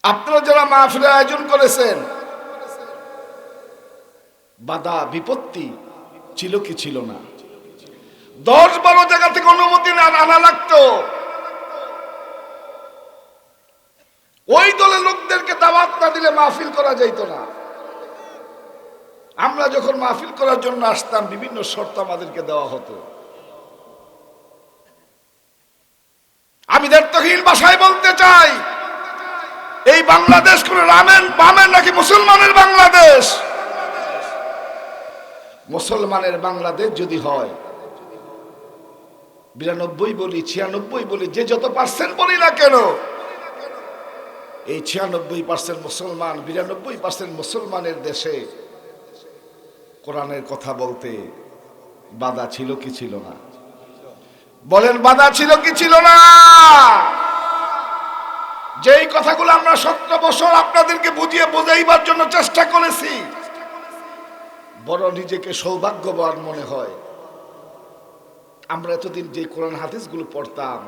আপনারা যারা মাহফিলের আয়োজন করেছেন, বাধা বিপত্তি ছিল কি ছিল না? 10-12 জায়গা থেকে অনুমতি আনা লাগতো। ওই দলের লোকদেরকে দাওয়াত না দিলে মাহফিল করা যাইত না। আমরা যখন মাহফিল করার জন্য আসতাম, বিভিন্ন শর্ত আমাদেরকে দেওয়া হতো। আমি দ্ব্যর্থহীন ভাষায় বলতে চাই, এই বাংলাদেশ কোন বামের নাকি মুসলমানের বাংলাদেশ? মুসলমানের বাংলাদেশ যদি হয়, 92 বলি 96 বলি, যে যত পার্সেন্ট বলি না কেন, এই 96% মুসলমান, 92% মুসলমানের দেশে কোরআনের কথা বলতে বাধা ছিল কি ছিল না? বলেন, বাধা ছিল কি ছিল না? যেই কথাগুলো আমরা 17 বছর আপনাদেরকে বুঝিয়ে বোঝাইবার জন্য চেষ্টা করেছি, বড় নিজেকে সৌভাগ্যবান মনে হয়। আমরা এতদিন যে কোরআন হাদিসগুলো পড়তাম,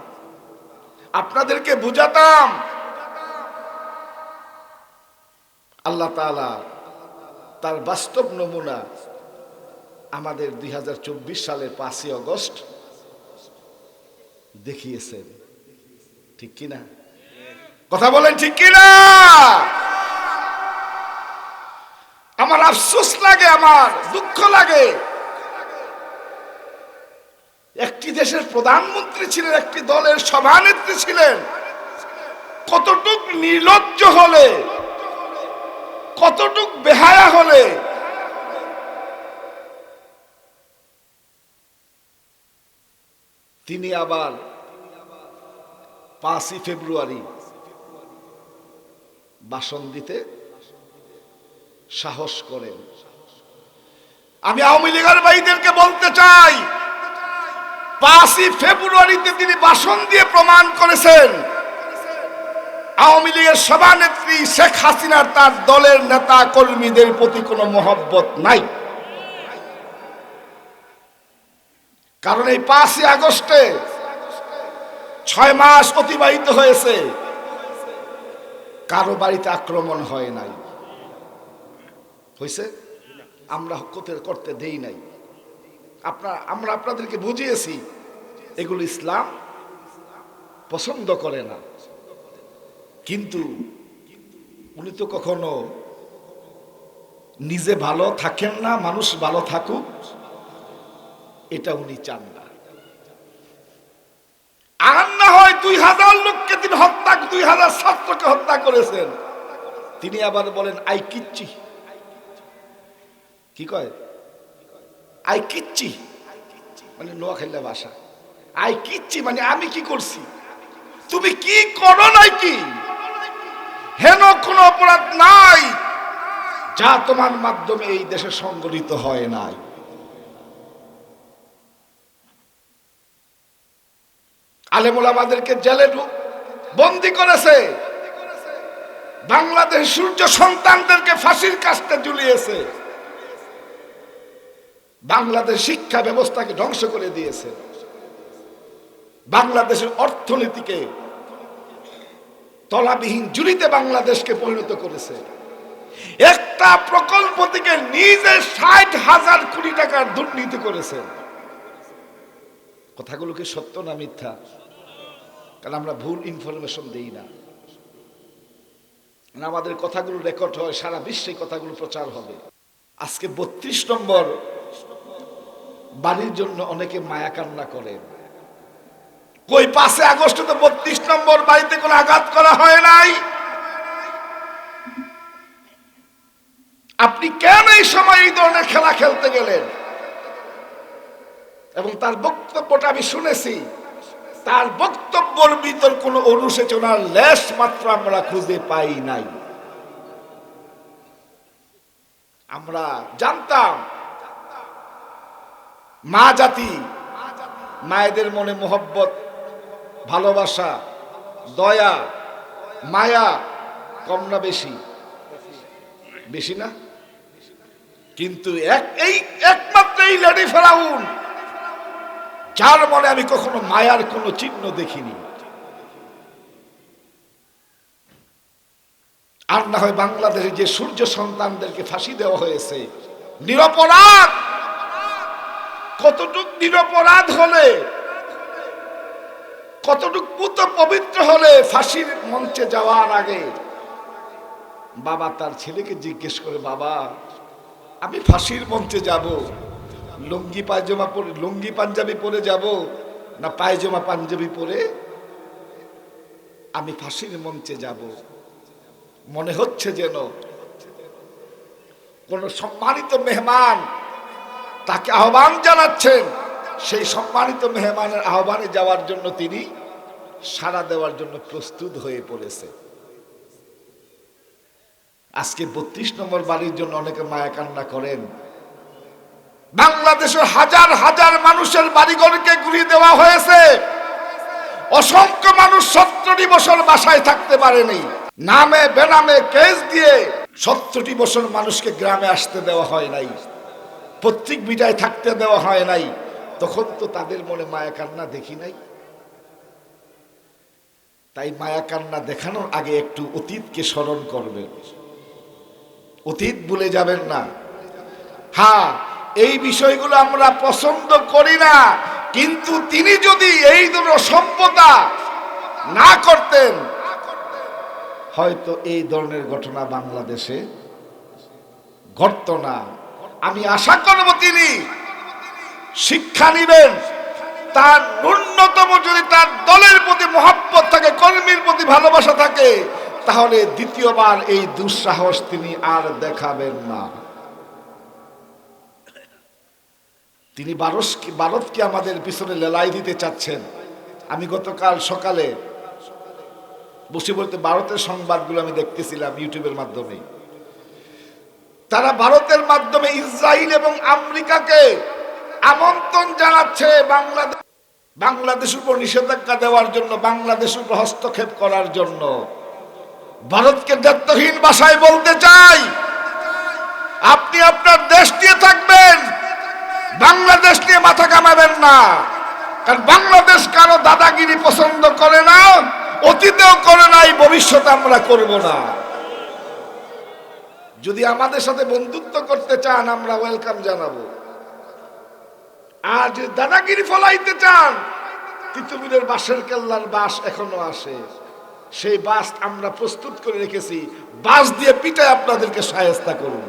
আপনাদেরকে বুঝাতাম, আল্লাহ তাআলা তার বাস্তব নমুনা আমাদের 2024 সালের 5ই আগস্ট দেখিয়েছেন। ঠিক কিনা? কথা বলেন, ঠিক কিনা? আমার আফসোস লাগে, আমার দুঃখ লাগে, একটি দেশের প্রধানমন্ত্রী ছিলেন, একটি দলের সভানেত্রী ছিলেন, কতটুক নির্লজ্জ হলে, কতটুক বেহায়া হলে তিনি আবার 5ই ফেব্রুয়ারি ভাষণ দিতে সাহস করেন। আমি আওয়ামী লীগের ভাইদেরকে বলতে চাই, 5ই ফেব্রুয়ারিতে তিনি ভাষণ দিয়ে প্রমাণ করেছেন আওয়ামী লীগের সভানেত্রী শেখ হাসিনার তার দলের নেতা কর্মীদের প্রতি কোনো মহব্বত নাই। কারণ এই 5ই আগস্টে 6 মাস অতিবাহিত হয়েছে, কারো বাড়িতে আক্রমণ হয় নাই। হয়েছে? আমরা করতে দেই নাই। আমরা আপনাদেরকে বুঝিয়েছি এগুলো ইসলাম পছন্দ করে না। কিন্তু উনি তো কখনো নিজে ভালো থাকেন না, মানুষ ভালো থাকুক এটা উনি চান না। আর না হয় 2000 লোককে তিনি 2000 ছাত্রকে হত্যা করেছেন। তিনি আবার বলেন আই কিচ্ছি। কি কয়? আই কিচ্ছি মানে নোয়াখালী ভাষা। আই কিচ্ছি মানে আমি কি করছি, তুমি কি করো নাই? কি হেন কোন অপরাধ নাই যা তোমার মাধ্যমে এই দেশে সংগঠিত হয় নাই। আলেমুল আমাদেরকে জেলে বন্দী করেছে, বাংলাদেশ সূর্য সন্তানদেরকে ফাঁসির কাস্তে ঝুলিয়েছে, বাংলাদেশ শিক্ষা ব্যবস্থাকে ধ্বংস করে দিয়েছে, বাংলাদেশের অর্থনীতিকে তলাবিহীন ঝুলিতে বাংলাদেশকে পরিণত করেছে। একটা প্রকল্প থেকে নিজে 60,000 কোটি টাকার দুর্নীতি করেছে। কথাগুলো কি সত্য না মিথ্যা? কারণ আমরা ভুল ইনফরমেশন দেই না। আমাদের কথাগুলো রেকর্ড হয়, সারা বিশ্বে কথাগুলো প্রচার হবে। আজকে 32 নম্বর বাড়ির জন্য অনেকে মায়া কান্না করেন। কই 5 আগস্ট তো 32 নম্বর বাড়িতে কোনো আঘাত করা হয় নাই। আপনি কেন এই সময় এই ধরনের খেলা খেলতে গেলেন? এবং তার বক্তব্যটা আমি শুনেছি, তার বক্তব্যের ভিতর কোনো অনুশোচনার লেশ মাত্র আমরা খুঁজে পাই নাই। আমরা জানতাম মা জাতি, মায়েদের মনে মোহব্বত, ভালোবাসা, দয়া, মায়া কম না বেশি? বেশি না? কিন্তু একমাত্র এই লেডি ফেরাউন, যার মনে আমি কখনো মায়ার কোনো চিহ্ন দেখিনি। আর না হয় বাংলাদেশে যে সূর্য সন্তানদেরকে ফাঁসি দেওয়া হয়েছে, নিরপরাধ, কতটুক নিরপরাধ হলে, কতটুক পুত পবিত্র হলে ফাঁসির মঞ্চে যাওয়ার আগে বাবা তার ছেলেকে জিজ্ঞেস করে, বাবা আমি ফাঁসির মঞ্চে যাব, লুঙ্গি পায়জামা পরে, লুঙ্গি পাঞ্জাবি পরে যাব না পায়জামা পাঞ্জাবি পরে আমি ফাঁসির মঞ্চে যাব? মনে হচ্ছে যেন কোন সম্মানিত মেহমান তাকে আহ্বান জানাচ্ছেন, সেই সম্মানিত মেহমানের আহ্বানে যাওয়ার জন্য তিনি সাড়া দেওয়ার জন্য প্রস্তুত হয়ে পড়েছে। আজকে ৩২ নম্বর বাড়ির জন্য অনেকে মায়া কান্না করেন। বাংলাদেশের হাজার হাজার মানুষের বাড়িঘরকে ঘুরিয়ে দেওয়া হয়েছে। অসংখ্য মানুষ 70 বছর বাসায় থাকতে পারেনি, নামে বেনামে কেস দিয়ে 70 বছর মানুষকে গ্রামে আসতে দেওয়া হয় নাই, পৈতৃক ভিটায় থাকতে দেওয়া হয় নাই। তখন তো তাদের মনে মায়া কান্না দেখি নাই। তাই মায়া কান্না দেখানোর আগে একটু অতীতকে স্মরণ করবেন, অতীত ভুলে যাবেন না। হ্যাঁ, এই বিষয়গুলো আমরা পছন্দ করি না, কিন্তু তিনি যদি এই ধরনের সভ্যতা না করতেন, হয়তো এই ধরনের ঘটনা বাংলাদেশে ঘটতো না। আমি আশা করব তিনি শিক্ষা নিবেন, তার ন্যূনতম যদি তার দলের প্রতি মহব্বত থাকে, কর্মীর প্রতি ভালোবাসা থাকে, তাহলে দ্বিতীয়বার এই দুঃসাহস তিনি আর দেখাবেন না। তিনি ভারতকে আমাদের পিছনে লেলাই দিতে চাচ্ছেন। আমি গতকাল সকালে বসে বলতে ভারতের সংবাদগুলো আমি দেখতেছিলাম ইউটিউবের মাধ্যমে। তারা ভারতের মাধ্যমে ইসরায়েল এবং আমেরিকাকে আমন্ত্রণ জানাচ্ছে বাংলাদেশের উপর নিষেধাজ্ঞা দেওয়ার জন্য, বাংলাদেশের উপর হস্তক্ষেপ করার জন্য। ভারতকে দায়িত্বহীন ভাষায় বলতে চাই, আপনি আপনার দেশ নিয়ে থাকবেন, বাংলাদেশ নিয়ে মাথা কামাবেন না। কারণ বাংলাদেশ কারো দাদাগিরি পছন্দ করে না, অতীতেও করে নাই, ভবিষ্যতে আমরা করব না। যদি আমাদের সাথে বন্ধুত্ব করতে চান আমরা ওয়েলকাম জানাবো, আর যদি দাদাগিরি ফলাইতে চান, তিতুমিরের বাঁশের কেল্লার বাঁশ এখনো আসে, সেই বাঁশ আমরা প্রস্তুত করে রেখেছি, বাঁশ দিয়ে পিটায় আপনাদেরকে শায়েস্তা করব।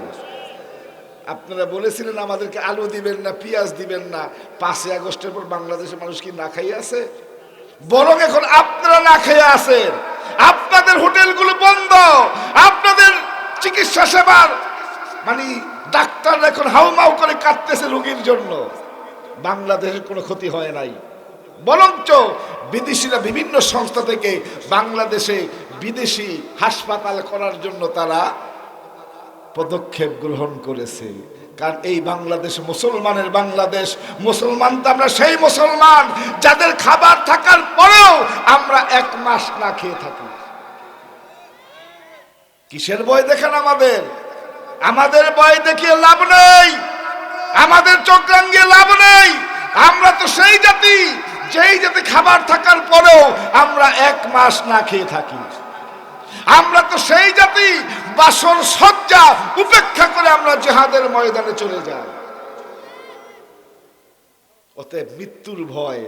আপনারা বলেছিলেন আমাদেরকে আলু দিবেন না, পেঁয়াজ দিবেন না। 5ই আগস্টের পর বাংলাদেশের মানুষ কি না খাইয়ে আছে? বরং এখন আপনারা না খেয়ে আছেন, আপনাদের হোটেলগুলো বন্ধ, আপনাদের চিকিৎসা সেবার মানে ডাক্তার এখন হাউমাউ করে কাঁদতেছে রোগীর জন্য। বাংলাদেশের কোনো ক্ষতি হয় নাই, বরঞ্চ বিদেশিরা বিভিন্ন সংস্থা থেকে বাংলাদেশে বিদেশি হাসপাতাল করার জন্য তারা পদক্ষেপ গ্রহণ করেছে। কারণ এই বাংলাদেশ মুসলমানের বাংলাদেশ। মুসলমান তো আমরা সেই মুসলমান যাদের খাবার থাকার পরেও আমরা 1 মাস না খেয়ে থাকি। কিসের ভয় দেখেন আমাদের? আমাদের ভয় দেখিয়ে লাভ নেই, আমাদের চোখ রাঙিয়ে লাভ নেই। আমরা তো সেই জাতি যেই জাতি খাবার থাকার পরেও আমরা 1 মাস না খেয়ে থাকি। আমরা তো সেই জাতি বাসর সজ্জা উপেক্ষা করে আমরা জিহাদের ময়দানে চলে যাই। অতএব মৃত্যুর ভয়,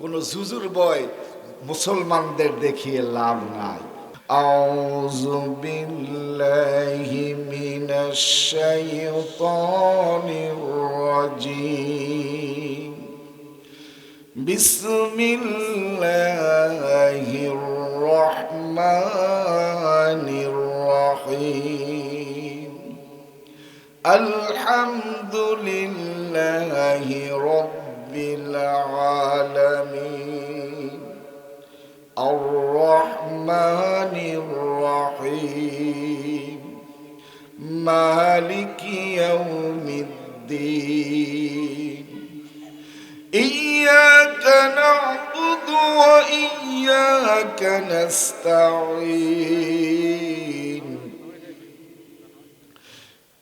কোন জুজুর ভয় মুসলমানদের দেখিয়ে লাভ নাই। আউযু বিল্লাহি মিনাশ শাইতানির রাজীম। বিসমিল্লাহির রহমানির রহিম। আলহামদুলিল্লাহি রাব্বিল আলামিন। আর-রহমানির রহিম। মালিকি ইয়াউমিদ্দিন। إياك نعبد وإياك نستعين.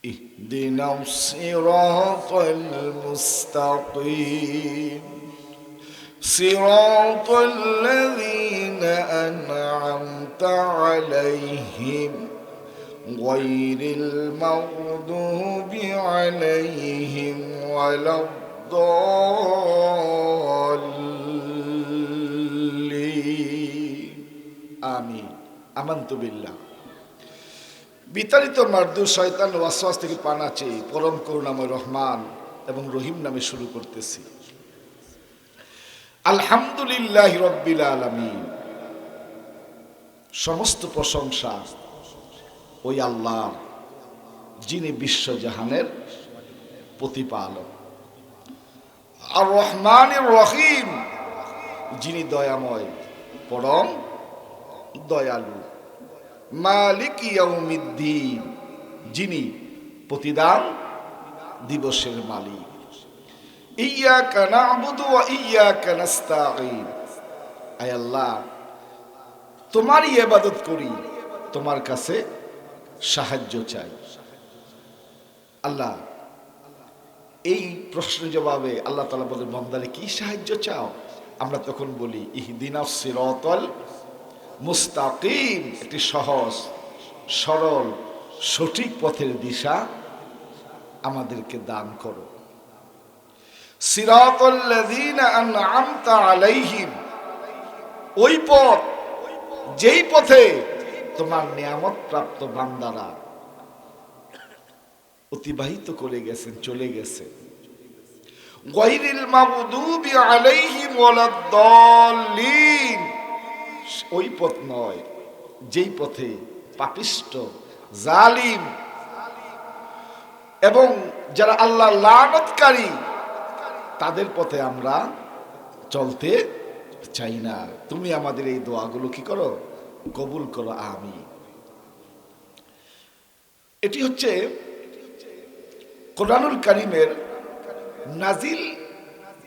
اهدنا الصراط المستقيم. صراط الذين أنعمت عليهم গায়রিল মাগদুবি আলাইহিম ওয়ালাদ-দাল্লিন। আমিন। আমানতু বিল্লাহ। বিতাড়িত মারদু শয়তান ওয়াসওয়াস থেকে পানা চেয়ে পরম করুণাময় রহমান এবং রহিম নামে শুরু করতেছি। আলহামদুলিল্লাহি রাব্বিল আলামিন। সমস্ত প্রশংসা ওই আল্লাহ যিনি বিশ্বজাহানের প্রতিপালক। আর রহমানির রহিম, যিনি দয়াময় পরম দয়ালু। মালিক ইয়াউমিদ্দিন, যিনি প্রতিদান দিবসের মালিক। ইয়্যাকা না'বুদু ওয়া ইয়্যাকা নাস্তাঈন। আয় আল্লাহ, তোমারই ইবাদত করি, তোমার কাছে সাহায্য চাই। আল্লাহ, এই প্রশ্নের জবাবে আল্লাহ তাআলা বলেন, বান্দারে কি সাহায্য চাও? আমরা তখন বলি, ইহদিনাস সিরাতাল মুস্তাকিম, একটি সহজ সরল সঠিক পথের দিশা আমাদেরকে দান করো। সিরাতাল্লাযীনা আন'আমতা আলাইহিম, ওই পথ যেই পথে তোমার নিয়ামত প্রাপ্ত বান্দারা অতিবাহিত করে গেছেন, চলে গেছে। গায়রিল মাগদুবি আলাইহিম ওয়ালাদ-দাল্লিন, ওই পথ নয় যেই পথে পাপিষ্ট, জালিম এবং যারা আল্লাহ লানতকারী, তাদের পথে আমরা চলতে চাই না। তুমি আমাদের এই দোয়াগুলো কি করো? কবুল করো। আমি এটি হচ্ছে কোরআনুল কারীমের নাজিল,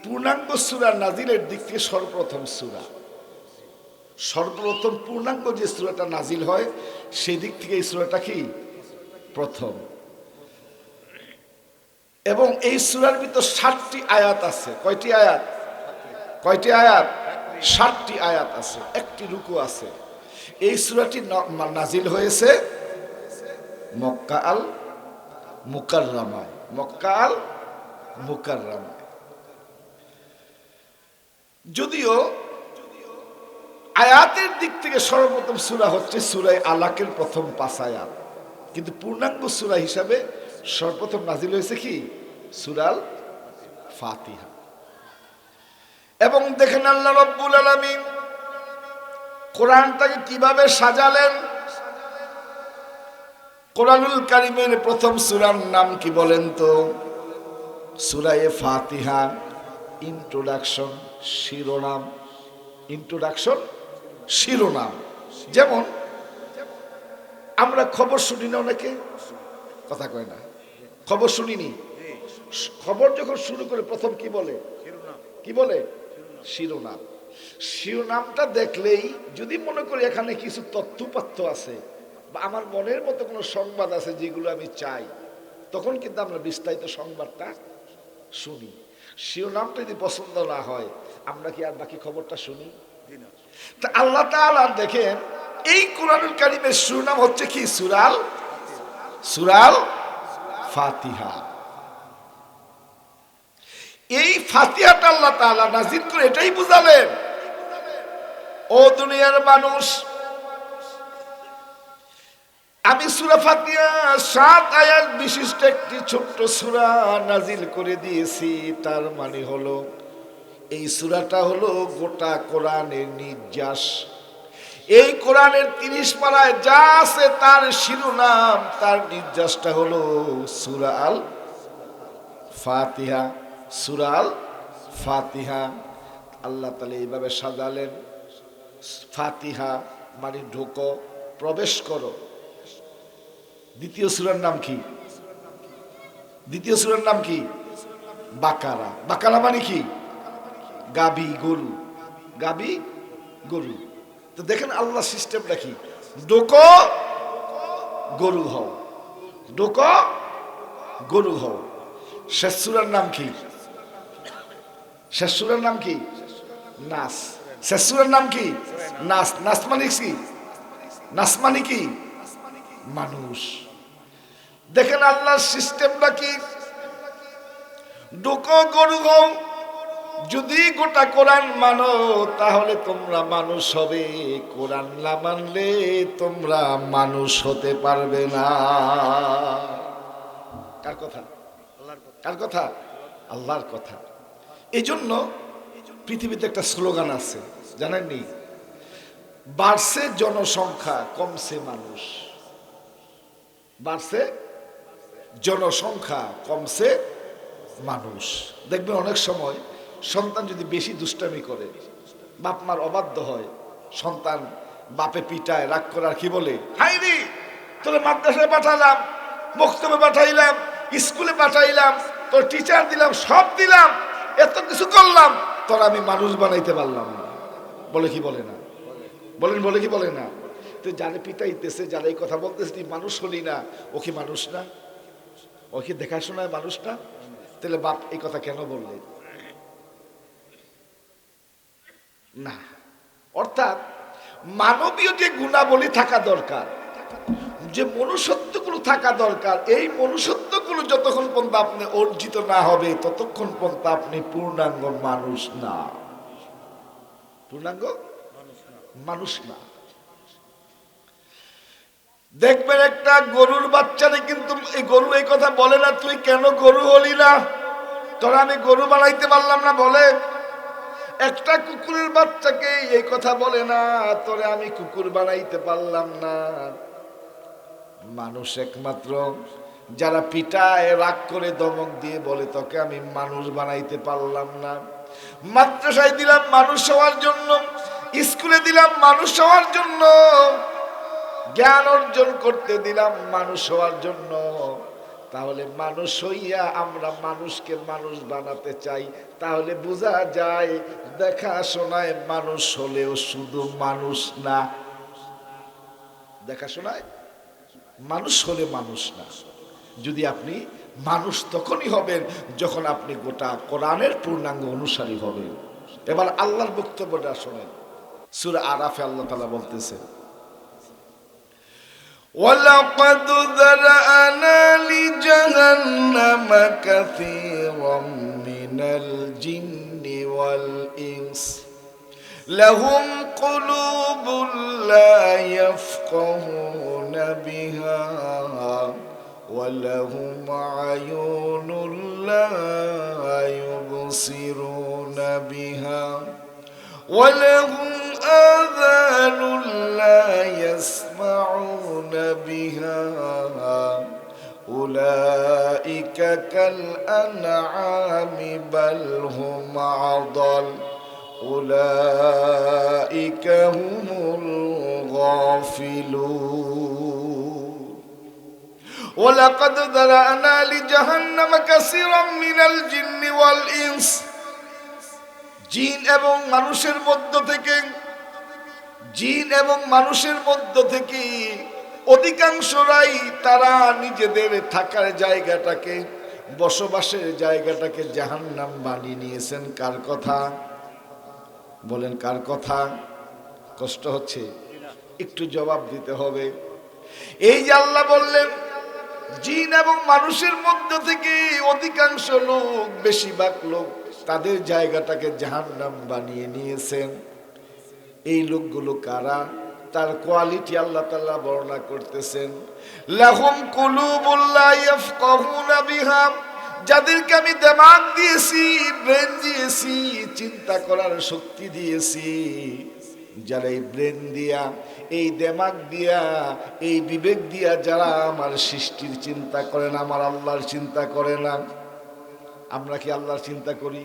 পূর্ণাঙ্গ সূরা নাজিলের দিক থেকে সর্বপ্রথম সূরা। সর্বপ্রথম পূর্ণাঙ্গ যে সূরাটা নাজিল হয়, সেই দিক থেকে এই সূরাটা কি প্রথম। এবং এই সূরার ভিতর 60টি আয়াত আছে। কয়টি আয়াত? কয়টি আয়াত? 60টি আয়াত আছে, একটি রুকু আছে। এই সূরাটি নাজিল হয়েছে মক্কা আল মুকাররমায়। মক্কা আল মুকাররমায়। যদিও আয়াতের দিক থেকে সর্বপ্রথম সূরা হচ্ছে সূরা আলাকের প্রথম 5 আয়াত, কিন্তু পূর্ণাঙ্গ সূরা হিসাবে সর্বপ্রথম নাজিল হয়েছে কি? সূরা আল ফাতিহা। এবং দেখেন আল্লাহ রাব্বুল আলামিন কোরআনটাকে কিভাবে সাজালেন। কোরআনুল কারীমের প্রথম সূরার নাম কি বলেন তো? সূরা ফাতিহা। ইন্ট্রোডাকশন, শিরোনাম। ইন্ট্রোডাকশন, শিরোনাম। যেমন আমরা খবর শুনি না, অনেকে কথা কয় না, খবর শুনিনি। খবর যখন শুরু করে প্রথম কি বলে? কি বলে? শিরোনাম। শিরোনামটা দেখলেই যদি মনে করি এখানে কিছু তথ্যপাত্য আছে বা আমার মনের মতো কোনো সংবাদ আছে যেগুলো আমি চাই, তখন কিন্তু আমরা বিস্তারিত সংবাদটা শুনি। শিরোনামটা যদি পছন্দ না হয়, আমরা কি আর বাকি খবরটা শুনি? তা আল্লাহ তাআলা দেখেন, এই কোরআনুল কারীমের শিরোনাম হচ্ছে কি? সূরা আল ফাতিহা। এই ফাতিহাটা আল্লাহ তাআলা নাযিল করে এটাই বুঝালেন, ও দুনিয়ার মানুষ, আমি সূরা ফাতিহা 7 আয়াত বিশিষ্ট একটি ছোট্ট সূরা নাযিল করে দিয়েছি। তার মানে হলো এই সূরাটা হলো গোটা কোরআনের নির্যাস। এই কোরআনের 30 পারায় যা আছে তার শিরোনাম, তার নির্যাসটা হলো সূরা আল ফাতিহা। সূরা আল ফাতিহা আল্লাহ তাআলা এইভাবে সাজালেন। ফাতিহা মানে ঢোকো, প্রবেশ করো। দ্বিতীয় সূরার নাম কি? দ্বিতীয় সূরার নাম কি? বাকারা। বাকারা মানে কি? গাবি, গরু। গাবি, গরু। তো দেখেন আল্লাহ সিস্টেমটা কি? ঢোকো, গরু হও। ঢোকো, গরু হও। শেষ সূরার নাম কি? শেষ সূরার নাম কি? নাস। শেষ সূরার নাম কি? নাস। নাস মানে কি? নাস মানে কি? মানুষ। দেখেন আল্লাহর সিস্টেমটা কি, ডুকো গরু হও, যদি গোটা কোরআন মানো তাহলে তোমরা মানুষ হবে, কোরআন না মানলে তোমরা মানুষ হতে পারবে না। কার কথা? কার কথা? আল্লাহর কথা। এই জন্য পৃথিবীতে একটা স্লোগান আছে, জানেননি? বাড়ছে জনসংখ্যা, কমছে মানুষ। বাড়ছে জনসংখ্যা, কমছে মানুষ। দেখবেন অনেক সময় সন্তান যদি বেশি দুষ্টামি করে, বাপ মার অবাধ্য হয়, সন্তান বাপে পিটায়, রাগ করার কি বলে, হাইরি তোরে মাদ্রাসায় পাঠালাম, মক্তবে পাঠাইলাম, স্কুলে পাঠাইলাম, তোর টিচার দিলাম, সব দিলাম, এত কিছু করলাম, তোর আমি মানুষ বানাইতে পারলাম না। বলে কি বলে না? বলেন, বলে কি বলে না? তো যারা পিটাইতেছে, যারা এই কথা বলতেছে তুই মানুষ হলি না, ও কি মানুষ না? ও কি দেখাশোনায় মানুষ না? তাহলে বাপ এই কথা কেন বললে না? অর্থাৎ মানবীয় যে গুণাবলী থাকা দরকার, যে মনুষ্যত্বগুলো থাকা দরকার, এই মনুষ্যত্বগুলো যতক্ষণ পর্যন্ত আপনি অর্জিত না হবে ততক্ষণ পর্যন্ত আপনি পূর্ণাঙ্গ মানুষ না। পূর্ণাঙ্গ মানুষ না। দেখবেন একটা গরুর বাচ্চারে কিন্তু এই গরু এই কথা বলে না, তুই কেন গরু হলি না, তোরা আমি গরু বানাইতে পারলাম না বলে। একটা কুকুরের বাচ্চাকে এই কথা বলে না, তোরে আমি কুকুর বানাইতে পারলাম না। মানুষ একমাত্র যারা পিটায়, রাগ করে, দমক দিয়ে বলে তোকে আমি মানুষ বানাইতে পারলাম না। মাদ্রাসায় দিলাম মানুষ হওয়ার জন্য, স্কুলে দিলাম মানুষ হওয়ার জন্য, জ্ঞান অর্জন করতে দিলাম মানুষ হওয়ার জন্য। তাহলে মানুষ হইয়া আমরা মানুষকে মানুষ বানাতে চাই, তাহলে বোঝা যায় দেখাশোনায় মানুষ হলেও শুধু মানুষ না। দেখাশোনায় মানুষ হলে মানুষ না। যদি আপনি মানুষ তখনই হবেন যখন আপনি গোটা কোরআনের পূর্ণাঙ্গ অনুসারী হবেন। এবার আল্লাহর বক্তব্যটা শোনেন। সূরা আরাফে আল্লাহ তাআলা বলতেছে, وَلَقَدْ ذَرَأْنَا لِجَهَنَّمَ كَثِيرًا مِنَ الْجِنِّ وَالْإِنسِ لَهُمْ قُلُوبٌ لَا يَفْقَهُونَ بِهَا وَلَهُمْ أَعْيُنٌ لَا يُبْصِرُونَ بِهَا وَلَهُمْ آذَانٌ لَا يَسْمَعُونَ بِهَا أُولَئِكَ كَالْأَنْعَامِ بَلْ هُمْ أَضَلُّ أُولَئِكَ هُمُ الْغَافِلُونَ وَلَقَدْ ذَرَأْنَا لِجَهَنَّمَ كَثِيرًا مِنَ الْجِنِّ وَالْإِنسِ জিন এবং মানুষের মধ্য থেকে, জিন এবং মানুষের মধ্য থেকে অধিকাংশরাই তারা নিজেদের থাকার জায়গাটাকে, বসবাসের জায়গাটাকে জাহান্নাম বানিয়ে নিয়েছেন। কার কথা বলেন? কার কথা? কষ্ট হচ্ছে? একটু জবাব দিতে হবে। এই যে আল্লাহ বললেন জিন এবং মানুষের মধ্য থেকে অধিকাংশ লোক, বেশিরভাগ লোক তাদের জায়গাটাকে জাহান্নাম বানিয়ে নিয়েছেন। এই লোকগুলো কারা? তার কোয়ালিটি আল্লাহ তাআলা বর্ণনা করতেছেন। লাহুম কুলুবুল লা ইয়াফকাহুনা বিহা, যাদেরকে আমি দিমাগ দিয়েছি, ব্রেন দিয়েছি, চিন্তা করার শক্তি দিয়েছি, যারা এই ব্রেন দিয়া, এই দিমাগ দিয়া, এই বিবেক দিয়া যারা আমার সৃষ্টির চিন্তা করে না, আমার আল্লাহর চিন্তা করে না। আমরা কি আল্লাহর চিন্তা করি?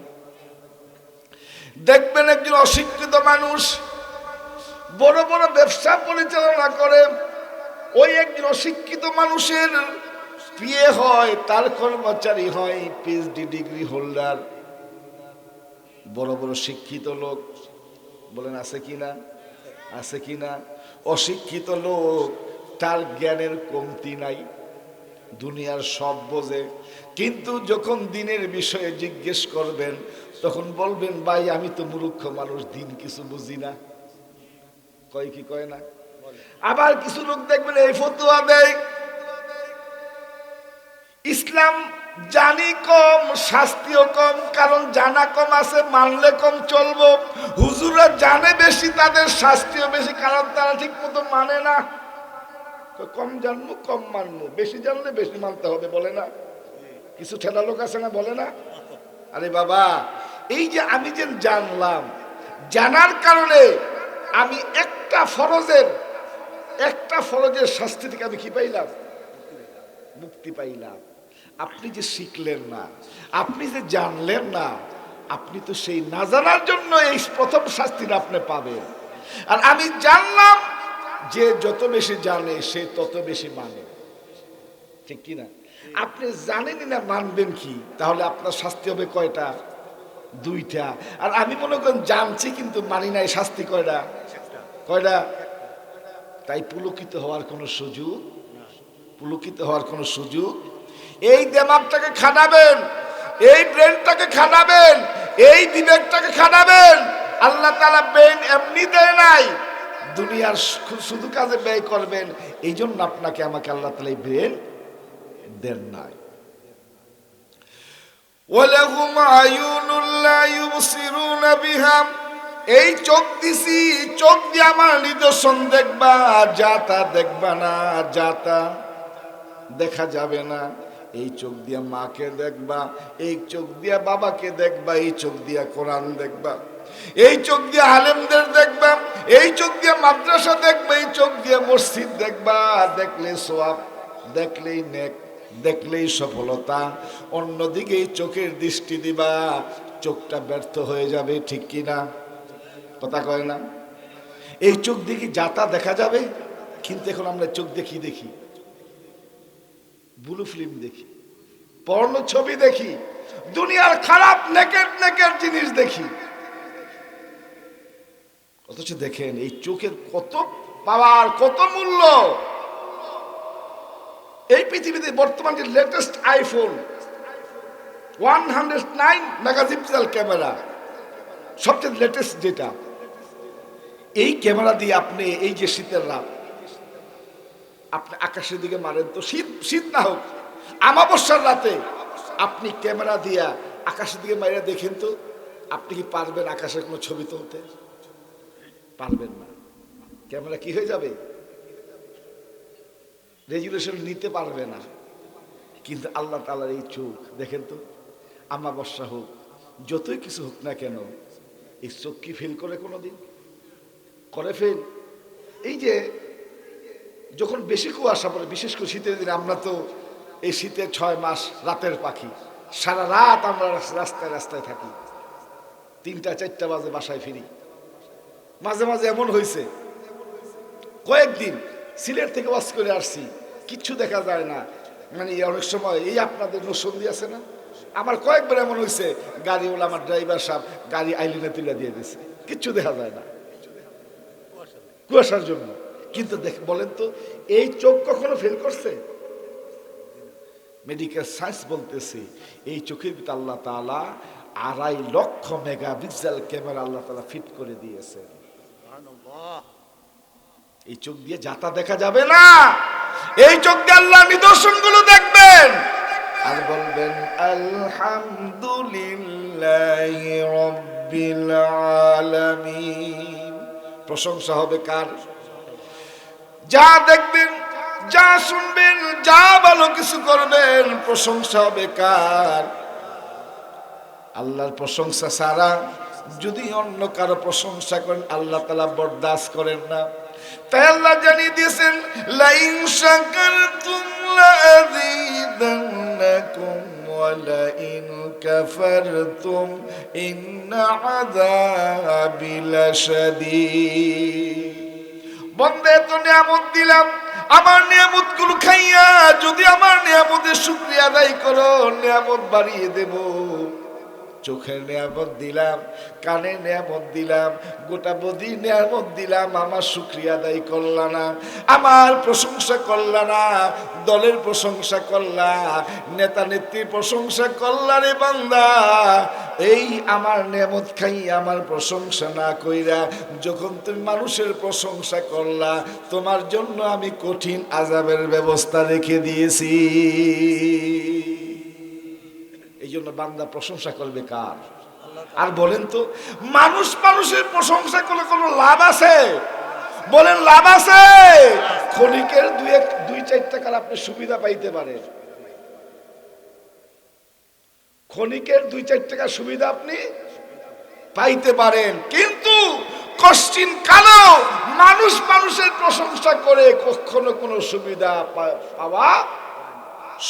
দেখবেন একজন অশিক্ষিত মানুষ বড় বড় ব্যবসা পরিচালনা করে, ওই একজন অশিক্ষিত মানুষের পিএ হয়, তার কর্মচারী হয় পিএইচডি ডিগ্রি হোল্ডার। বড় বড় শিক্ষিত লোক, বলেন আছে কিনা? আছে কিনা? অশিক্ষিত লোক, তার জ্ঞানের কমতি নাই, দুনিয়ার সব বোঝে, কিন্তু যখন দিনের বিষয়ে জিজ্ঞেস করবেন তখন বলবেন ভাই আমি তো মূর্খ মানুষ, দিন কিছু বুঝি না। কয় কি কয় না? আবার কিছু লোক দেখবেন এই ফতোয়া দেয়, ইসলাম জানি কম শাস্তিও কম, কারণ জানা কম আছে, মানলে কম চলবো। হুজুররা জানে বেশি, তাদের শাস্তিও বেশি, কারণ তারা ঠিক মতো মানে না। কম জানবো কম মানবো, বেশি জানলে বেশি মানতে হবে, বলে না কিছু ঠেলা লোক আছে না, বলে না? আরে বাবা, এই যে আমি যে জানলাম, জানার কারণে আমি একটা ফরজের শাস্তি থেকে আমি কি পাইলাম? মুক্তি পাইলাম। আপনি যে শিখলেন না, আপনি যে জানলেন না, আপনি তো সেই না জানার জন্য এই প্রথম শাস্তিটা আপনি পাবেন। আর আমি জানলাম যে যত বেশি জানে সে তত বেশি মানে, ঠিক কি না? আপনি জানেনই না মানবেন কি, তাহলে আপনার শাস্তি হবে কয়টা? দুইটা। আর আমি মনে করেন জানছি কিন্তু মানি নাই, শাস্তি কয়টা? তাই পুলকিত হওয়ার কোনো সুযোগ, এই দিমাগটাকে খাটাবেন, এই ব্রেনটাকে খাটাবেন, এই বিবেকটাকে খাটাবেন। আল্লাহ তাআলা ব্রেন এমনি দেয় নাই, দুনিয়ার শুধু কাজে ব্যয় করবেন, এই জন্য আপনাকে আমাকে আল্লাহ তাআলা এই ব্রেন দেন নাই। ওয়ালাহুম আয়ুনুল লা ইউবসিরুনা বিহা, এই চোখ দিছি, চোখ দিয়ে আমার নিদর্শন দেখবা, যা তা দেখবা না, যা তা দেখা যাবে না। এই চোখ দিয়ে মাকে দেখবা, এই চোখ দিয়ে বাবাকে দেখবা, এই চোখ দিয়ে কোরআন দেখবা, এই চোখ দিয়ে আলেমদের দেখবা, এই চোখ দিয়ে মাদ্রাসা দেখবা, এই চোখ দিয়ে মসজিদ দেখবা। দেখলে সওয়াব, দেখলেই নেক, দেখলেই সফলতা। অন্যদিকে এই চোখের দৃষ্টি দিবা, চোখটা ব্যর্থ হয়ে যাবে, ঠিক কি না? কথা কয় না? এই চোখ দিয়ে কি যাতা দেখা যাবে? কিন্তু এখন আমরা চোখ দেখি ব্লু ফিল্ম দেখি, পর্ণ ছবি দেখি, দুনিয়ার খারাপ নেকের জিনিস দেখি। অথচ দেখেন এই চোখের কত পাওয়ার, কত মূল্য। এই পৃথিবীতে বর্তমান যে লেটেস্ট আইফোন 109 মেগাপিক্সেল ক্যামেরা, সবচেয়ে লেটেস্ট যেটা, এই ক্যামেরা দিয়ে আপনি এই যে শীতের রাত, আপনি আকাশের দিকে মারেন তো, শীত না হোক, আমাবস্যার রাতে আপনি ক্যামেরা দিয়া আকাশের দিকে মারিয়া দেখেন তো, আপনি কি পারবেন আকাশের কোনো ছবি তুলতে? পারবেন না। ক্যামেরা কি হয়ে যাবে? রেজুলেশন নিতে পারবে না। কিন্তু আল্লাহ তাআলার এই চোখ দেখেন তো, আমাবস্যা হোক, যতই কিছু হোক না কেন, এই চোখ কি ফেল করে? কোনোদিন করে ফেল? এই যে যখন বেশি কুয়াশা পড়ে, বিশেষ করে শীতের দিনে, আমরা তো এই শীতের 6 মাস রাতের পাখি, সারা রাত আমরা রাস্তায় থাকি, 3টা-4টা বাজে বাসায় ফিরি। মাঝে মাঝে এমন হয়েছে, কয়েকদিন সিলেট থেকে ওয়াজ করে আসছি, কিচ্ছু দেখা যায় না। মানে অনেক সময় এই আপনাদের নসন্দি আছে না, আমার কয়েকবার এমন হয়েছে, গাড়িওয়ালা, আমার ড্রাইভার সাহেব গাড়ি আইলিনে তুলে দিয়ে দিয়েছে, কিচ্ছু দেখা যায় না কুয়াশার জন্য। কিন্তু বলেন তো, এই চোখ কখনো ফেল করছে? মেডিকেল সায়েন্স বলতেছে এই চোখের ভিতরে আল্লাহ তাআলা 2.5 লক্ষ মেগাপিক্সেল ক্যামেরা আল্লাহ তাআলা ফিট করে দিয়েছে। এই চোখ দিয়ে যাতা দেখা যাবে না, এই চোখ দিয়ে আল্লাহ নিদর্শনগুলো দেখবেন আর বলবেন আলহামদুলিল্লাহি রাব্বিল আলামিন। প্রশংসা হবে কার? যা দেখবেন, যা শুনবেন, যা ভালো কিছু করবেন, প্রশংসা হবে কার? আল্লাহর প্রশংসা ছাড়া যদি অন্য কারো প্রশংসা করেন, আল্লাহ তাআলা বরদাস্ত করেন না। তাই আল্লাহ জানিয়ে দিয়েছেন, লাইন শাকারতুম লাযীদান্নাকুম ওয়া লাইন কাফারতুম ইন্না আযাবি লাশাদীদ। বন্দে তো নিয়ামত দিলাম, আমার নিয়ামত গুলো খাইয়া যদি আমার নিয়ামতের শুকরিয়া আদায় করো, নিয়ামত বাড়িয়ে দেব। চোখের নিয়ামত দিলাম, কানের নিয়ামত দিলাম, গোটা বডি নিয়ামত দিলাম, আমার শুকরিয়া আদায় করলা না, আমার প্রশংসা করলা না, দলের প্রশংসা করলা, নেতা নেত্রীর প্রশংসা করলা রে বান্দা। এই আমার নিয়ামত খাই আমার প্রশংসা না কইরা যখন তুমি মানুষের প্রশংসা করলা, তোমার জন্য আমি কঠিন আযাবের ব্যবস্থা রেখে দিয়েছি। এই জন্য বান্দা প্রশংসা করবে কার? আর বলেন তো, মানুষ মানুষের প্রশংসা করলে কোনো লাভ আছে? বলেন লাভ আছে? ক্ষণিকের দুই চার টাকার আপনি সুবিধা পাইতে পারেন, ক্ষণিকের 2-4 টাকার সুবিধা আপনি পাইতে পারেন, কিন্তু কষ্টিন কালেও মানুষ মানুষের প্রশংসা করে কখনো কোনো সুবিধা পাওয়া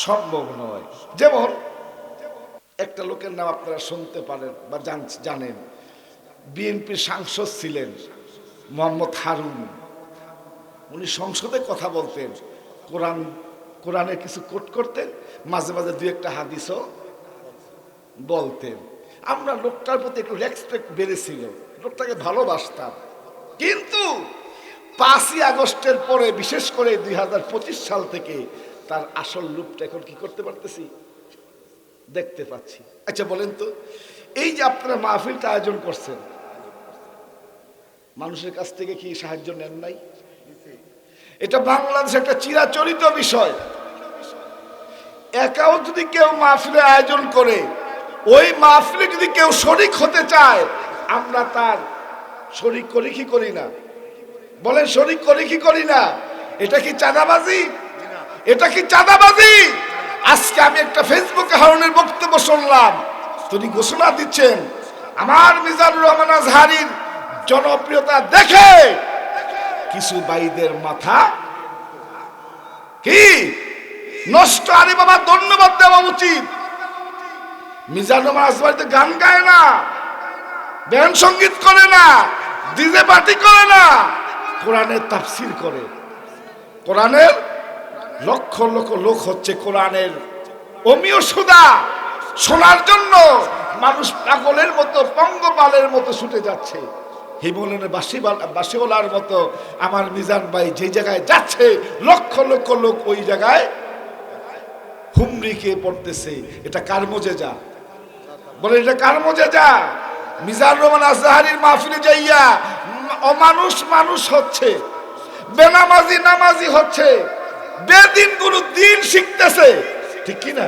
সম্ভব নয়। যেমন একটা লোকের নাম আপনারা শুনতে পারেন বা জানেন, বিএনপির সাংসদ ছিলেন মোহাম্মদ হারুন। উনি সংসদে কথা বলতেন, কোরআনের কিছু কোট করতেন, মাঝে মাঝে 2-1টা হাদিসও বলতেন। আমরা লোকটার প্রতি একটু রেসপেক্ট বেড়েছিল, লোকটাকে ভালোবাসতাম। কিন্তু 5ই আগস্টের পরে, বিশেষ করে 2025 সাল থেকে তার আসল রূপটা এখন কি করতে পারতেছি, দেখতে পাচ্ছি। আচ্ছা বলেন তো, এই যে আপনারা মাহফিলটা আয়োজন করছেন, মানুষের কাছ থেকে কি সাহায্য নেন নাই? এটা বাংলাদেশে একটা চিরাচরিত বিষয়। একাও যদি কেউ মাহফিলের আয়োজন করে, ওই মাহফিলে যদি কেউ শরীক হতে চায়, আমরা তার শরীক করি কি করি না? বলেন শরীক করি কি করি না? এটা কি চাঁদাবাজি? এটা কি চাঁদাবাজি? আজকে আমি একটা ফেসবুকে হারুনের বক্তব্য শুনলাম, তিনি ঘোষণা দিচ্ছেন আমার মিজানুর রহমান আজহারীর জনপ্রিয়তা দেখে কিছু ভাইদের মাথা কি নষ্ট। আরে বাবা, ধন্যবাদ দেওয়া উচিত। মিজানুর রহমান আজহারী তো গান গায় না, ব্যান্ড সঙ্গীত করে না, ডিজে পার্টি করে না, কোরআনের তাফসীর করে। কোরআনের লক্ষ লক্ষ লোক হচ্ছে কোরআনের অমীয় সুধা শোনার জন্য মানুষ পাগলের মতো, পঙ্গপালের মতো ছুটে যাচ্ছে। হিমলের বাসিওয়ালার মতো আমার মিজান ভাই যে জায়গায় যাচ্ছে, লক্ষ লক্ষ লোক ওই জায়গায় হুমড়ি খেয়ে পড়তেছে। এটা কার মজেজা? বলে এটা কার মজেজা? মিজানুর রহমান আজহারীর মাহফিলে যাইয়া অমানুষ মানুষ হচ্ছে, বেনামাজি নামাজি হচ্ছে, বেদিন গুরু দিন শিখতেছে, ঠিক কি না?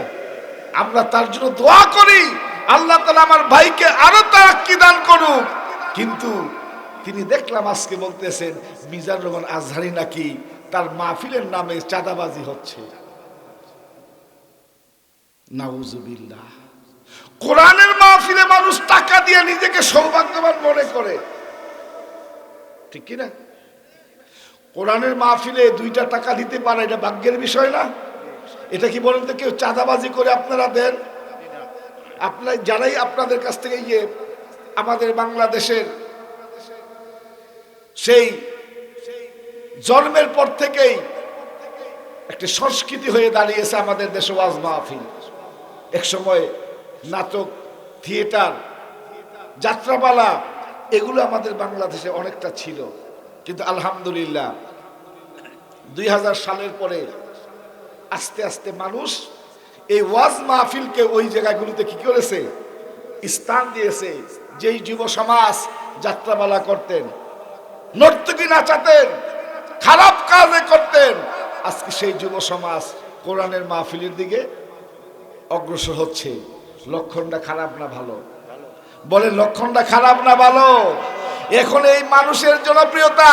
আমরা তার জন্য দোয়া করি, আল্লাহ তাআলা আমার ভাইকে আরো তারাক্কি দান করুক। কিন্তু তিনি দেখলাম আজকে বলতেছেন মিজানুর রহমান আজহারী নাকি তার মাহফিলের নামে চাঁদাবাজি হচ্ছে। নাউজুবিল্লাহ। কোরআনের মাহফিলে মানুষ টাকা দিয়ে নিজেকে সৌভাগ্যবান মনে করে, ঠিক কি না? কোরআনের মাহফিলে 2টা টাকা দিতে পারে, এটা ভাগ্যের বিষয় না? এটা কি বলেন তো কেউ চাঁদাবাজি করে আপনারা দেন? আপনার যারাই আপনাদের কাছ থেকে আমাদের বাংলাদেশের সেই জন্মের পর থেকেই একটা সংস্কৃতি হয়ে দাঁড়িয়েছে আমাদের দেশে ওয়াজ মাহফিল। এক সময় নাটক, থিয়েটার, যাত্রাপালা এগুলো আমাদের বাংলাদেশে অনেকটা ছিল, কিন্তু আলহামদুলিল্লাহ 2000 সালের পরে আস্তে আস্তে মানুষ এই ওয়াজ মাহফিলকে ওই জায়গাগুলোতে কি করেছে, স্থান দিয়েছে। যেই যুব সমাজ যাত্রাপালা করতেন, নর্তকী নাচাতেন, খারাপ কাজে করতেন, আজকে সেই যুব সমাজ কোরআনের মাহফিলের দিকে অগ্রসর হচ্ছে। লক্ষণটা খারাপ না ভালো? বলে লক্ষণটা খারাপ না ভালো? এখন এই মানুষের জনপ্রিয়তা,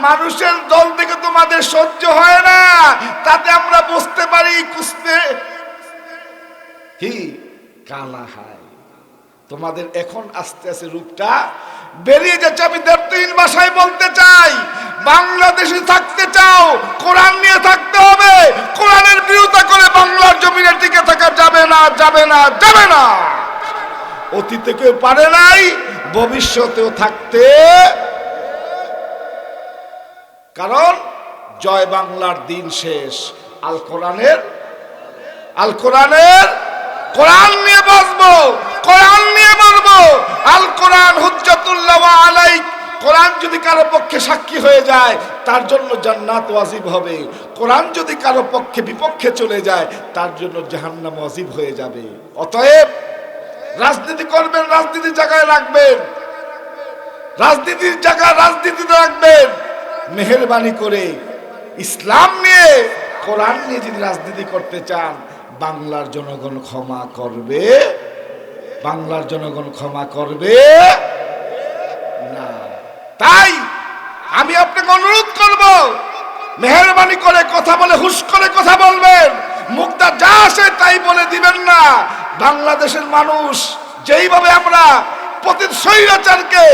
মানুষের দল থেকে তোমাদের সহ্য হয় না, তাতে আমরা বুঝতে পারি কুস্তে কি কালা হয়। তোমাদের এখন আস্তে আস্তে রূপটা বেরিয়ে যাচ্ছে। আমি দেবতহীন ভাষায় বলতে চাই, বাংলাদেশে থাকতে চাও, কোরআন নিয়ে থাকতে হবে। কোরআনের বিরোধিতা করে বাংলার জমিনের দিকে থাকা যাবে না, যাবে না, যাবে না। অতীতে কেউ পারে নাই, ভবিষ্যতেও থাকতে, কারণ জয় বাংলার দিন শেষ। আল কোরআনের কোরআন নিয়ে বাঁচবো, কোরআন নিয়ে মরবো। আল কোরআন হুজ্জাতুল্লাহ আলাইক। কোরআন যদি কারো পক্ষে সাক্ষী হয়ে যায় তার জন্য জান্নাত ওয়াজিব হবে। কোরআন যদি কারো পক্ষে বিপক্ষে চলে যায় তার জন্য জাহান্নাম ওয়াজিব হয়ে যাবে। অতএব রাজনীতি করবেন, রাজনীতির জায়গায় রাখবেন, রাজনীতির জায়গা রাজনীতিতে রাখবেন। মেহেরবানি করে ইসলাম নিয়ে, কোরআন নিয়ে যদি রাজনীতি করতে চান, বাংলার জনগণ ক্ষমা করবে? বাংলার জনগণ ক্ষমা করবে না। তাই আমি আপনাকে অনুরোধ করব, মেহেরবানি করে কথা বলে হুশ করে কথা বলবেন। মুখটা যা আসে তাই বলে দিবেন না। বাংলাদেশের মানুষ যেইভাবে আমরা প্রতি স্বৈরাচারকে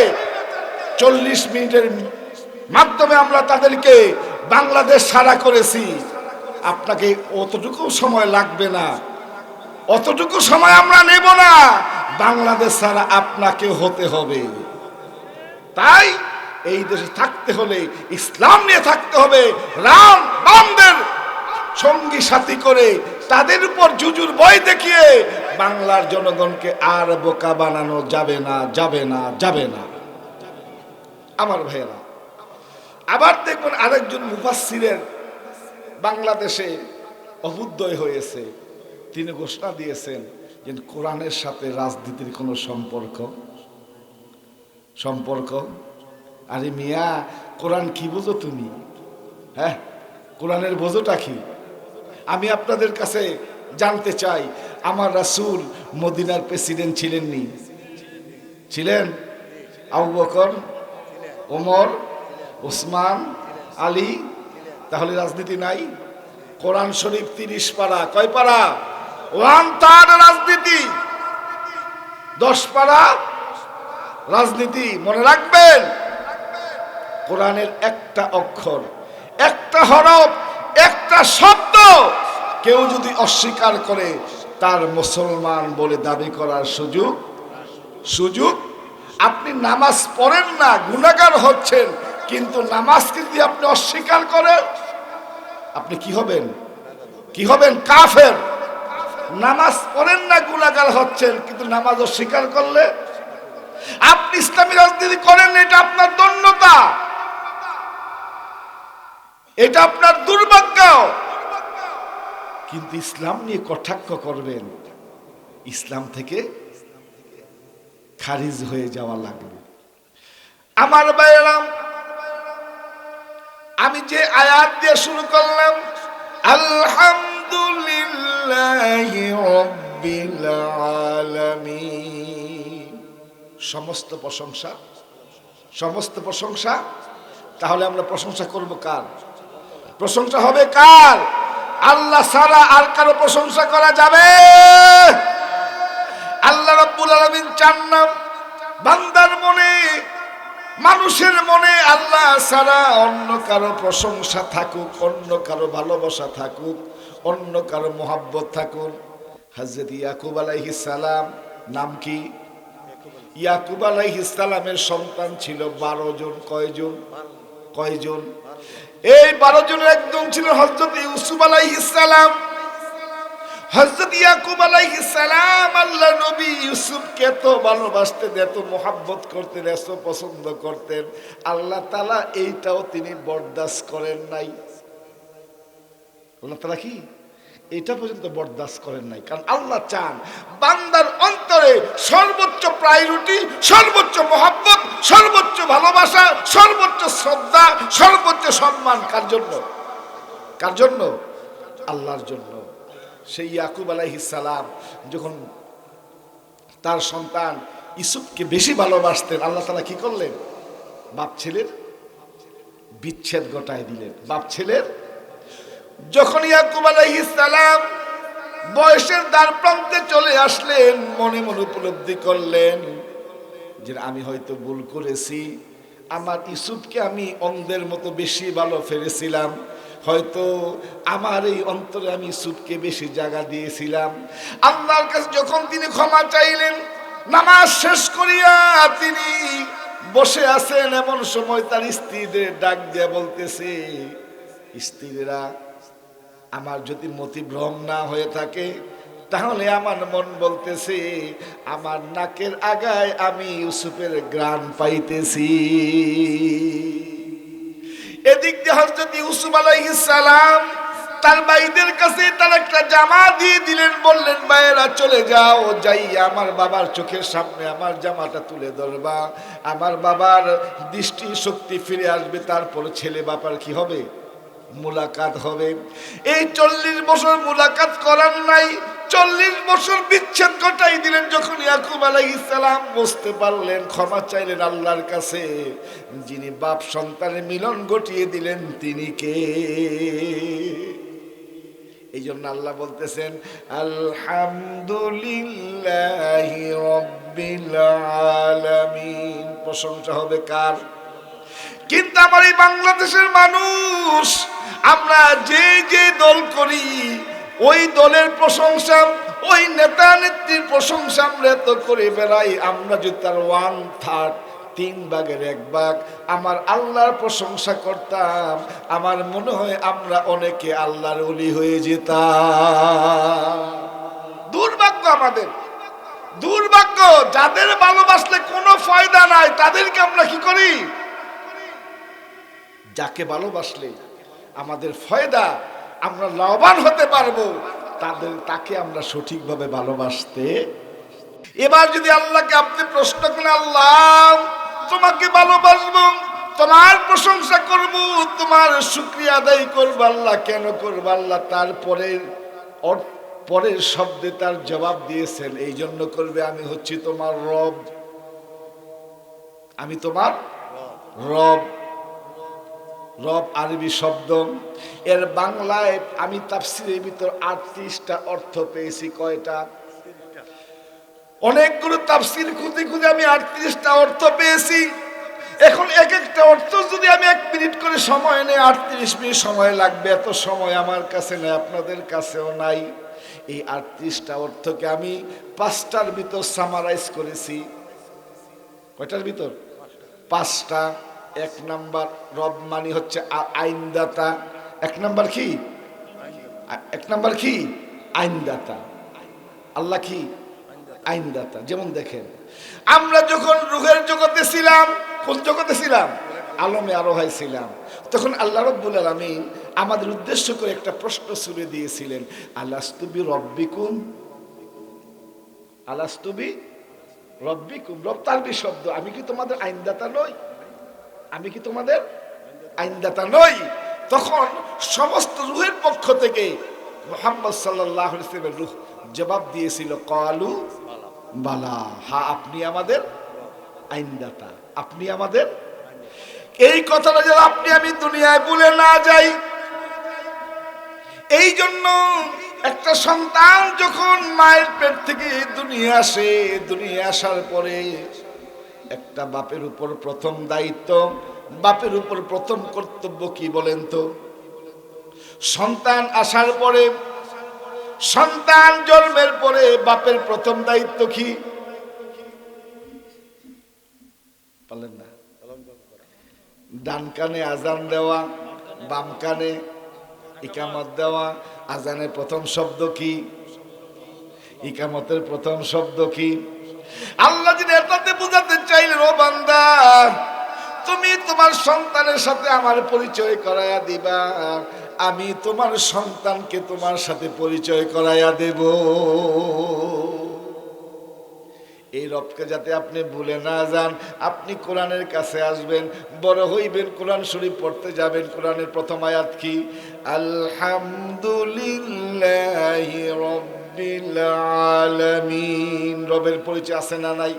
40 মিনিটের মাধ্যমে আমরা তাদেরকে বাংলাদেশ ছাড়া করেছি, আপনাকে অতটুকু সময় লাগবে না, অতটুকু সময় আমরা নেব না। বাংলাদেশ ছাড়া আপনাকে হতে হবে। তাই এই দেশে থাকতে হলে ইসলাম নিয়ে থাকতে হবে। রামদের সঙ্গী সাথী করে তাদের উপর জুজুর ভয় দেখিয়ে বাংলার জনগণকে আর বোকা বানানো যাবে না, যাবে না, যাবে না। আমার ভাইয়েরা, আবার দেখবেন আরেকজন মুফাসসিরের বাংলাদেশে অভ্যুদয় হয়েছে। তিনি ঘোষণা দিয়েছেন যে কোরআনের সাথে রাজনীতির কোনো সম্পর্ক। আরে মিয়া, কোরআন কি বোঝো তুমি? হ্যাঁ, কোরআনের বোঝোটা কি? আমি আপনাদের কাছে জানতে চাই, আমার রাসূল মদিনার প্রেসিডেন্ট ছিলেননি? ছিলেন? আবু বকর, ওমর, ওসমান, আলী। তাহলে রাজনীতি নাই? কোরআন শরীফ 30 পারা, কয় পারা? 1/3 রাজনীতি, 10 পারা রাজনীতি। মনে রাখবেন, কোরআনের একটা অক্ষর, একটা হরফ, একটা শব্দ কেউ যদি অস্বীকার করে তার মুসলমান বলে দাবি করার সুযোগ। আপনি নামাজ পড়েন না, গুনাহগার হচ্ছেন, কিন্তু নামাজকে যদি আপনি অস্বীকার করেন, আপনি কি হবেন? কাফের। নামাজ পড়েন না, গুনাহগার হচ্ছেন, কিন্তু নামাজ অস্বীকার করলে আপনি ইসলামী রাজনীতি করেন। এটা আপনার দণ্ডতা, এটা আপনার দুর্ভাগ্য। কিন্তু ইসলাম নিয়ে কটাক্ষ করবেন, ইসলাম থেকে খারিজ হয়ে যাওয়া লাগবে। আমার ভাইয়েরা, আমি যে আয়াত দিয়ে শুরু করলাম, আলহামদুলিল্লাহি রাব্বিল আলামিন, সমস্ত প্রশংসা। তাহলে আমরা প্রশংসা করব কার? প্রশংসা হবে কার? আল্লাহ ছাড়া আর কারো প্রশংসা করা যাবে? আল্লাহ রাব্বুল আলামিন চান না বান্দার মনে, মানুষের মনে আল্লাহ ছাড়া অন্য কারো প্রশংসা থাকুক, অন্য কারো ভালোবাসা থাকুক, অন্য কারো মোহাব্বত থাকুক। হযরত ইয়াকুব আলাইহিস সালাম, নাম কি? ইয়াকুব আলাইহিস সালামের সন্তান ছিল 12 জন। কয়জন? এই 12 জনের একজন ছিল হযরত ইউসুফ আলাইহিস সালাম। হযরত ইয়াকুব আলাইহিস সালাম আল্লাহ নবী ইউসুফকে এত ভালোবাসতেন, এত মোহাব্বত করতেন, এত পছন্দ করতেন, আল্লাহ তাআলা এইটাও তিনি বরদাস্ত করেন নাই। আল্লাহ তাআলা কি এটা পর্যন্ত বরদাস্ত করেন নাই? কারণ আল্লাহ চান বান্দার অন্তরে সর্বোচ্চ প্রায়োরিটি, সর্বোচ্চ মোহাব্বত, সর্বোচ্চ ভালোবাসা, সর্বোচ্চ শ্রদ্ধা, সর্বোচ্চ সম্মান কার জন্য? আল্লাহর জন্য। সেই ইয়াকুব আলাইহিস সালাম যখন তার সন্তান ইউসুফকে বেশি ভালোবাসতেন, আল্লাহ তাআলা কি করলেন? বাপ ছেলের বিচ্ছেদ ঘটায় দিলেন। বাপ ছেলের যখন ইয়াকুব আলাইহিস সালাম বয়সের দ্বার প্রান্তে চলে আসলেন, মনে মনে উপলব্ধি করলেন যে আমি হয়তো ভুল করেছি, আমার ইউসুফকে আমি অন্ধের মতো বেশি ভালো ফেলেছিলাম, হয়তো আমার এই অন্তরে আমি ইউসুফকে বেশি জায়গা দিয়েছিলাম। আল্লাহর কাছে যখন তিনি ক্ষমা চাইলেন, নামাজ শেষ করিয়া তিনি বসে আছেন, এমন সময় তার স্ত্রীদের ডাক দিয়ে বলতেছে, স্ত্রীরা আমার যদি মতিভ্রম না হয়ে থাকে তাহলে আমার মন বলতেছে আমার নাকের আগায় আমি ইউসুফের ঘ্রাণ পাইতেছি। এদিক দিয়ে হযরত ইউসুফ আলাইহিস সালাম তার ভাইদের কাছে তার একটা জামা দিয়ে দিলেন, বললেন ভাইয়েরা চলে যাও, যাই আমার বাবার চোখের সামনে আমার জামাটা তুলে ধরবা, আমার বাবার দৃষ্টি শক্তি ফিরে আসবে, তারপর ছেলে বাবার কি হবে, মুলাকাত হবে। এই 40 বছর মুলাকাত করার নাই, 40 বছর বিচ্ছেদ ঘটাই দিলেন। যখন ইয়াকুব আলাইহিস সালাম বুঝতে পারলেন, ক্ষমা চাইলেন আল্লাহর কাছে, যিনি বাপ সন্তানের মিলন ঘটিয়ে দিলেন তিনি কে? এই জন্য আল্লাহ বলতেছেন আলহামদুলিল্লাহি রাব্বিল আলামিন। প্রশংসা হবে কার? কিন্তু আমার এই বাংলাদেশের মানুষ, আমরা যে যে দল করি ওই দলের প্রশংসা, ওই নেতা নেত্রীর প্রশংসা আমরা এত করে বেড়াই, আমরা যদি তার 1/3 3 ভাগের 1 ভাগ আমার আল্লাহর প্রশংসা করতাম, আমার মনে হয় আমরা অনেকে আল্লাহর ওলি হয়ে যেতাম। দুর্ভাগ্য আমাদের, দুর্ভাগ্য। যাদের ভালোবাসলে কোনো ফায়দা নাই তাদেরকে আমরা কি করি? যাকে ভালোবাসলে আমাদের ফায়দা, আমরা লাভবান হতে পারবো, তাকে আমরা সঠিকভাবে ভালোবাসতে। এবার যদি আল্লাহকে আপনি প্রশ্ন করেন, আল্লাহ তোমাকে ভালোবাসবো, তোমার প্রশংসা করব, তোমার শুকরিয়া আদায় করবো, আল্লাহ কেন করবো? আল্লাহ তারপরে পরের শব্দে তার জবাব দিয়েছেন, এই জন্য করবে আমি হচ্ছি তোমার রব, আমি তোমার রব। রব আরবি শব্দ, এর বাংলায় আমি তাফসীরের ভিতর 38টা অর্থ পেয়েছি। কয়টা? অনেকগুলো তাফসীর খুঁজে খুঁজে আমি 38টা অর্থ পেয়েছি। এখন এক একটা অর্থ যদি আমি 1 মিনিট করে সময় নেই, 38 মিনিট সময় লাগবে। এত সময় আমার কাছে নেই, আপনাদের কাছেও নাই। এই 38টা অর্থকে আমি 5টার ভিতর সামারাইজ করেছি। কয়টার ভিতর? 5টা। 1 নাম্বার, রব মানে হচ্ছে আইনদাতা। 1 নাম্বার কি? 1 নাম্বার কি? আইনদাতা। আল্লাহ কি? আইনদাতা। যেমন দেখেন, আমরা যখন রূহের জগতে ছিলাম, কোন জগতে ছিলাম? আলমে আরোহায় ছিলাম, তখন আল্লাহ রাব্বুল আলামিন আমাদের উদ্দেশ্য করে একটা প্রশ্ন ছুড়ে দিয়েছিলেন, আলাস্তু বি রব্বিকুম, আলাস্তু বি রব্বিকুম। রব তারবি শব্দ, আমি কি তোমাদের আইনদাতা নই? আমি কি তোমাদের আইনদাতা নই? তখন সমস্ত রূহের পক্ষ থেকে মুহাম্মদ সাল্লাল্লাহু আলাইহি ওয়াসাল্লামের রূহ জবাব দিয়েছিল, ক্বালু বালা, হ্যাঁ আপনি আমাদের আইনদাতা, আপনি আমাদের। এই কথাটা যেন আপনি আমি দুনিয়ায় ভুলে না যাই। এই জন্য একটা সন্তান যখন মায়ের পেট থেকে দুনিয়া আসে, দুনিয়া আসার পরে একটা বাপের উপর প্রথম দায়িত্ব, বাপের উপর প্রথম কর্তব্য কি বলেন তো? সন্তান আসার পরে, সন্তান জন্মের পরে বাপের প্রথম দায়িত্ব কি? বলেন না? ডান কানে আজান দেওয়া, বাম কানে ইকামত দেওয়া। আজানের প্রথম শব্দ কি? ইকামতের প্রথম শব্দ কি? আল্লাহ যিনি এটাতে বুঝাতে চাইলেন, ও বান্দা তুমি তোমার সন্তানের সাথে আমার পরিচয় করায়া দিবা, আমি তোমার সন্তানকে তোমার সাথে পরিচয় করায়া দেব। এই রবকে যাতে আপনি ভুলে না যান, আপনি কোরআনের কাছে আসবেন, বড় হইবেন, কোরআন শরীফ পড়তে যাবেন। কোরআনের প্রথম আয়াত কি? আলহামদুলিল্লাহি রাব্বিল আলামিন। রবের পরিচয় আছে না নাই?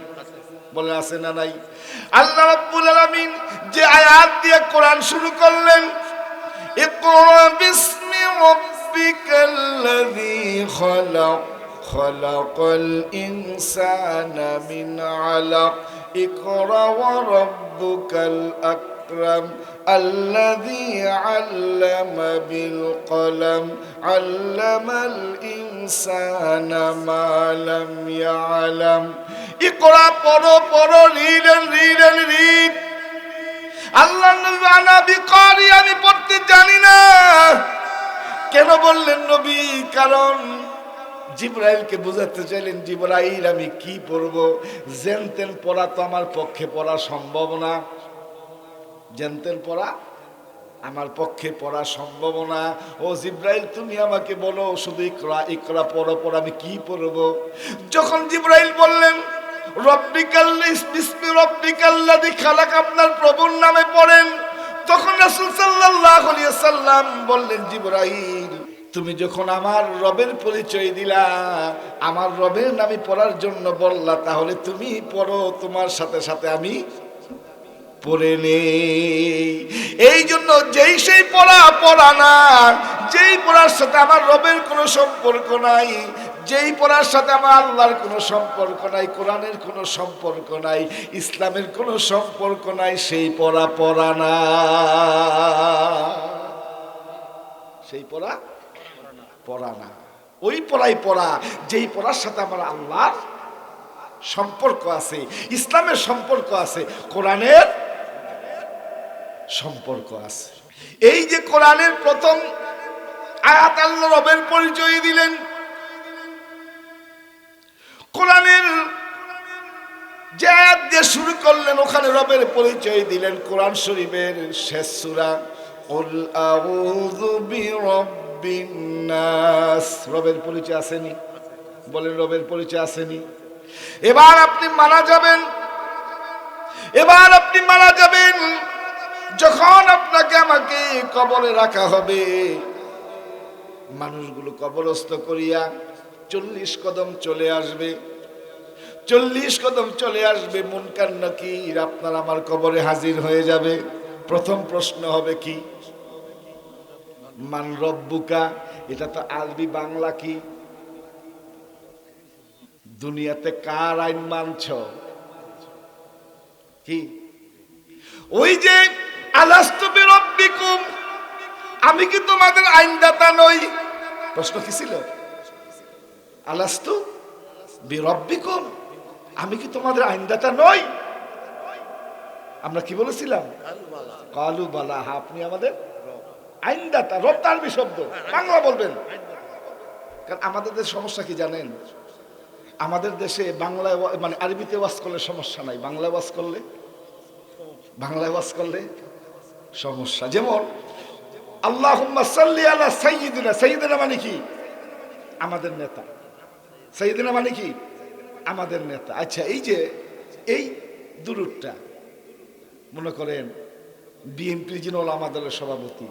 বলে আছে না নাই? আল্লাহ রাব্বুল আলামিন যে আয়াত দিয়ে কোরআন শুরু করলেন, ইকরা বিসমি রাব্বিকাল্লাযী খালাক, খালাকাল ইনসানা মিন আলাক, ইকরা ওয়া রাব্বুকাল আকরাম আল্লাযী আল্লামা বিল কলম আল্লামাল ইনসানা মা লাম ইয়ালাম। ইকরা পড়ো পড়ো, read and read and read. আল্লাহ নবী আনা বিকারি, আমি পড়তে জানি না। কেন বললেন নবী? কারণ জিবরাইলকে বুঝাতে চাইলেন, জিবরাইল আমি কি পড়ব? জেনতেন পড়া তো আমার পক্ষে পড়া সম্ভব না, জেনতেন পড়া আমার পক্ষে পড়া সম্ভব না। ও জিবরাইল তুমি আমাকে বলো, শুধু ইকরা ইকরা পড়ো, পড়ো, আমি কি পড়ব? যখন জিবরাইল বললেন বিসমি রব্বিকাল্লাযী খালাক, আপনার প্রভুর নামে পড়েন, তখন রাসূল সাল্লাল্লাহু আলাইহি ওয়াসাল্লাম বললেন, জিবরাইল তুমি যখন আমার রবের পরিচয় দিলা, আমার রবের নামে পড়ার জন্য বললা, তাহলে তুমি পড়ো, তোমার সাথে সাথে আমি পড়ে নেই। এই জন্য যেই সেই পড়া পড়া না, যেই পড়ার সাথে আমার রবের কোনো সম্পর্ক নাই, যেই পড়ার সাথে আমার আল্লাহর কোনো সম্পর্ক নাই, কোরআনের কোনো সম্পর্ক নাই, ইসলামের কোনো সম্পর্ক নাই, সেই পড়া পড়া না, সেই পড়া পড়া না। ওই পড়াই পড়া যেই পড়ার সাথে আমার আল্লাহর সম্পর্ক আছে, ইসলামের সম্পর্ক আছে, কোরআনের সম্পর্ক আছে। এই যে কোরআনের প্রথম আয়াত আল্লাহ রবের পরিচয় দিলেন, কোরআনের যে আয়াত দিয়ে শুরু করলেন ওখানে রবের পরিচয় দিলেন। কোরআন শরীফের শেষ সূরা কুল আউযু বিরাব্বিন নাস, রবের পরিচয় আসেনি? বলেন রবের পরিচয় আসেনি? এবার আপনি মারা যাবেন, এবার আপনি মারা যাবেন, যখন আপনাকে আমাকে কবরে রাখা হবে, মানুষগুলো কবরস্থ করিয়া 40 কদম চলে আসবে, 40 কদম চলে আসবে, মুনকার নাকির আপনার আমার কবরে হাজির হয়ে যাবে। প্রথম প্রশ্ন হবে কি? মান রব্বুকা। এটা তো আরবি, বাংলা কি? দুনিয়াতে কার আইন মানছ? কি? ওই যে আলাস্তু বিরব্বিকুম, আমি কি তোমাদের আইনদাতা নই? প্রশ্ন কি ছিল? আলাস্তু বিরব্বিকুম, আমি কি তোমাদের আইনদাতা নই? আমরা কি বলেছিলাম? কালু বালা, আপনি আমাদের আইনদাতা। রব তো আরবি শব্দ, বাংলা বলবেন। কারণ আমাদের দেশের সমস্যা কি জানেন? আমাদের দেশে বাংলায় মানে আরবিতে ওয়াজ করলে সমস্যা নাই, বাংলায় ওয়াজ করলে, বাংলায় ওয়াজ করলে সমস্যা। যেমন আল্লাহুম্মা সাল্লি আলা সাইয়্যিদিনা, সাইয়্যিদিনা মানে কি? আমাদের নেতা। সাইয়্যিদিনা মানে কি? আমাদের নেতা। আচ্ছা, এই যে এই দুরূদটা মনে করেন বিএনপির যিনি ওলামা দলের সভাপতি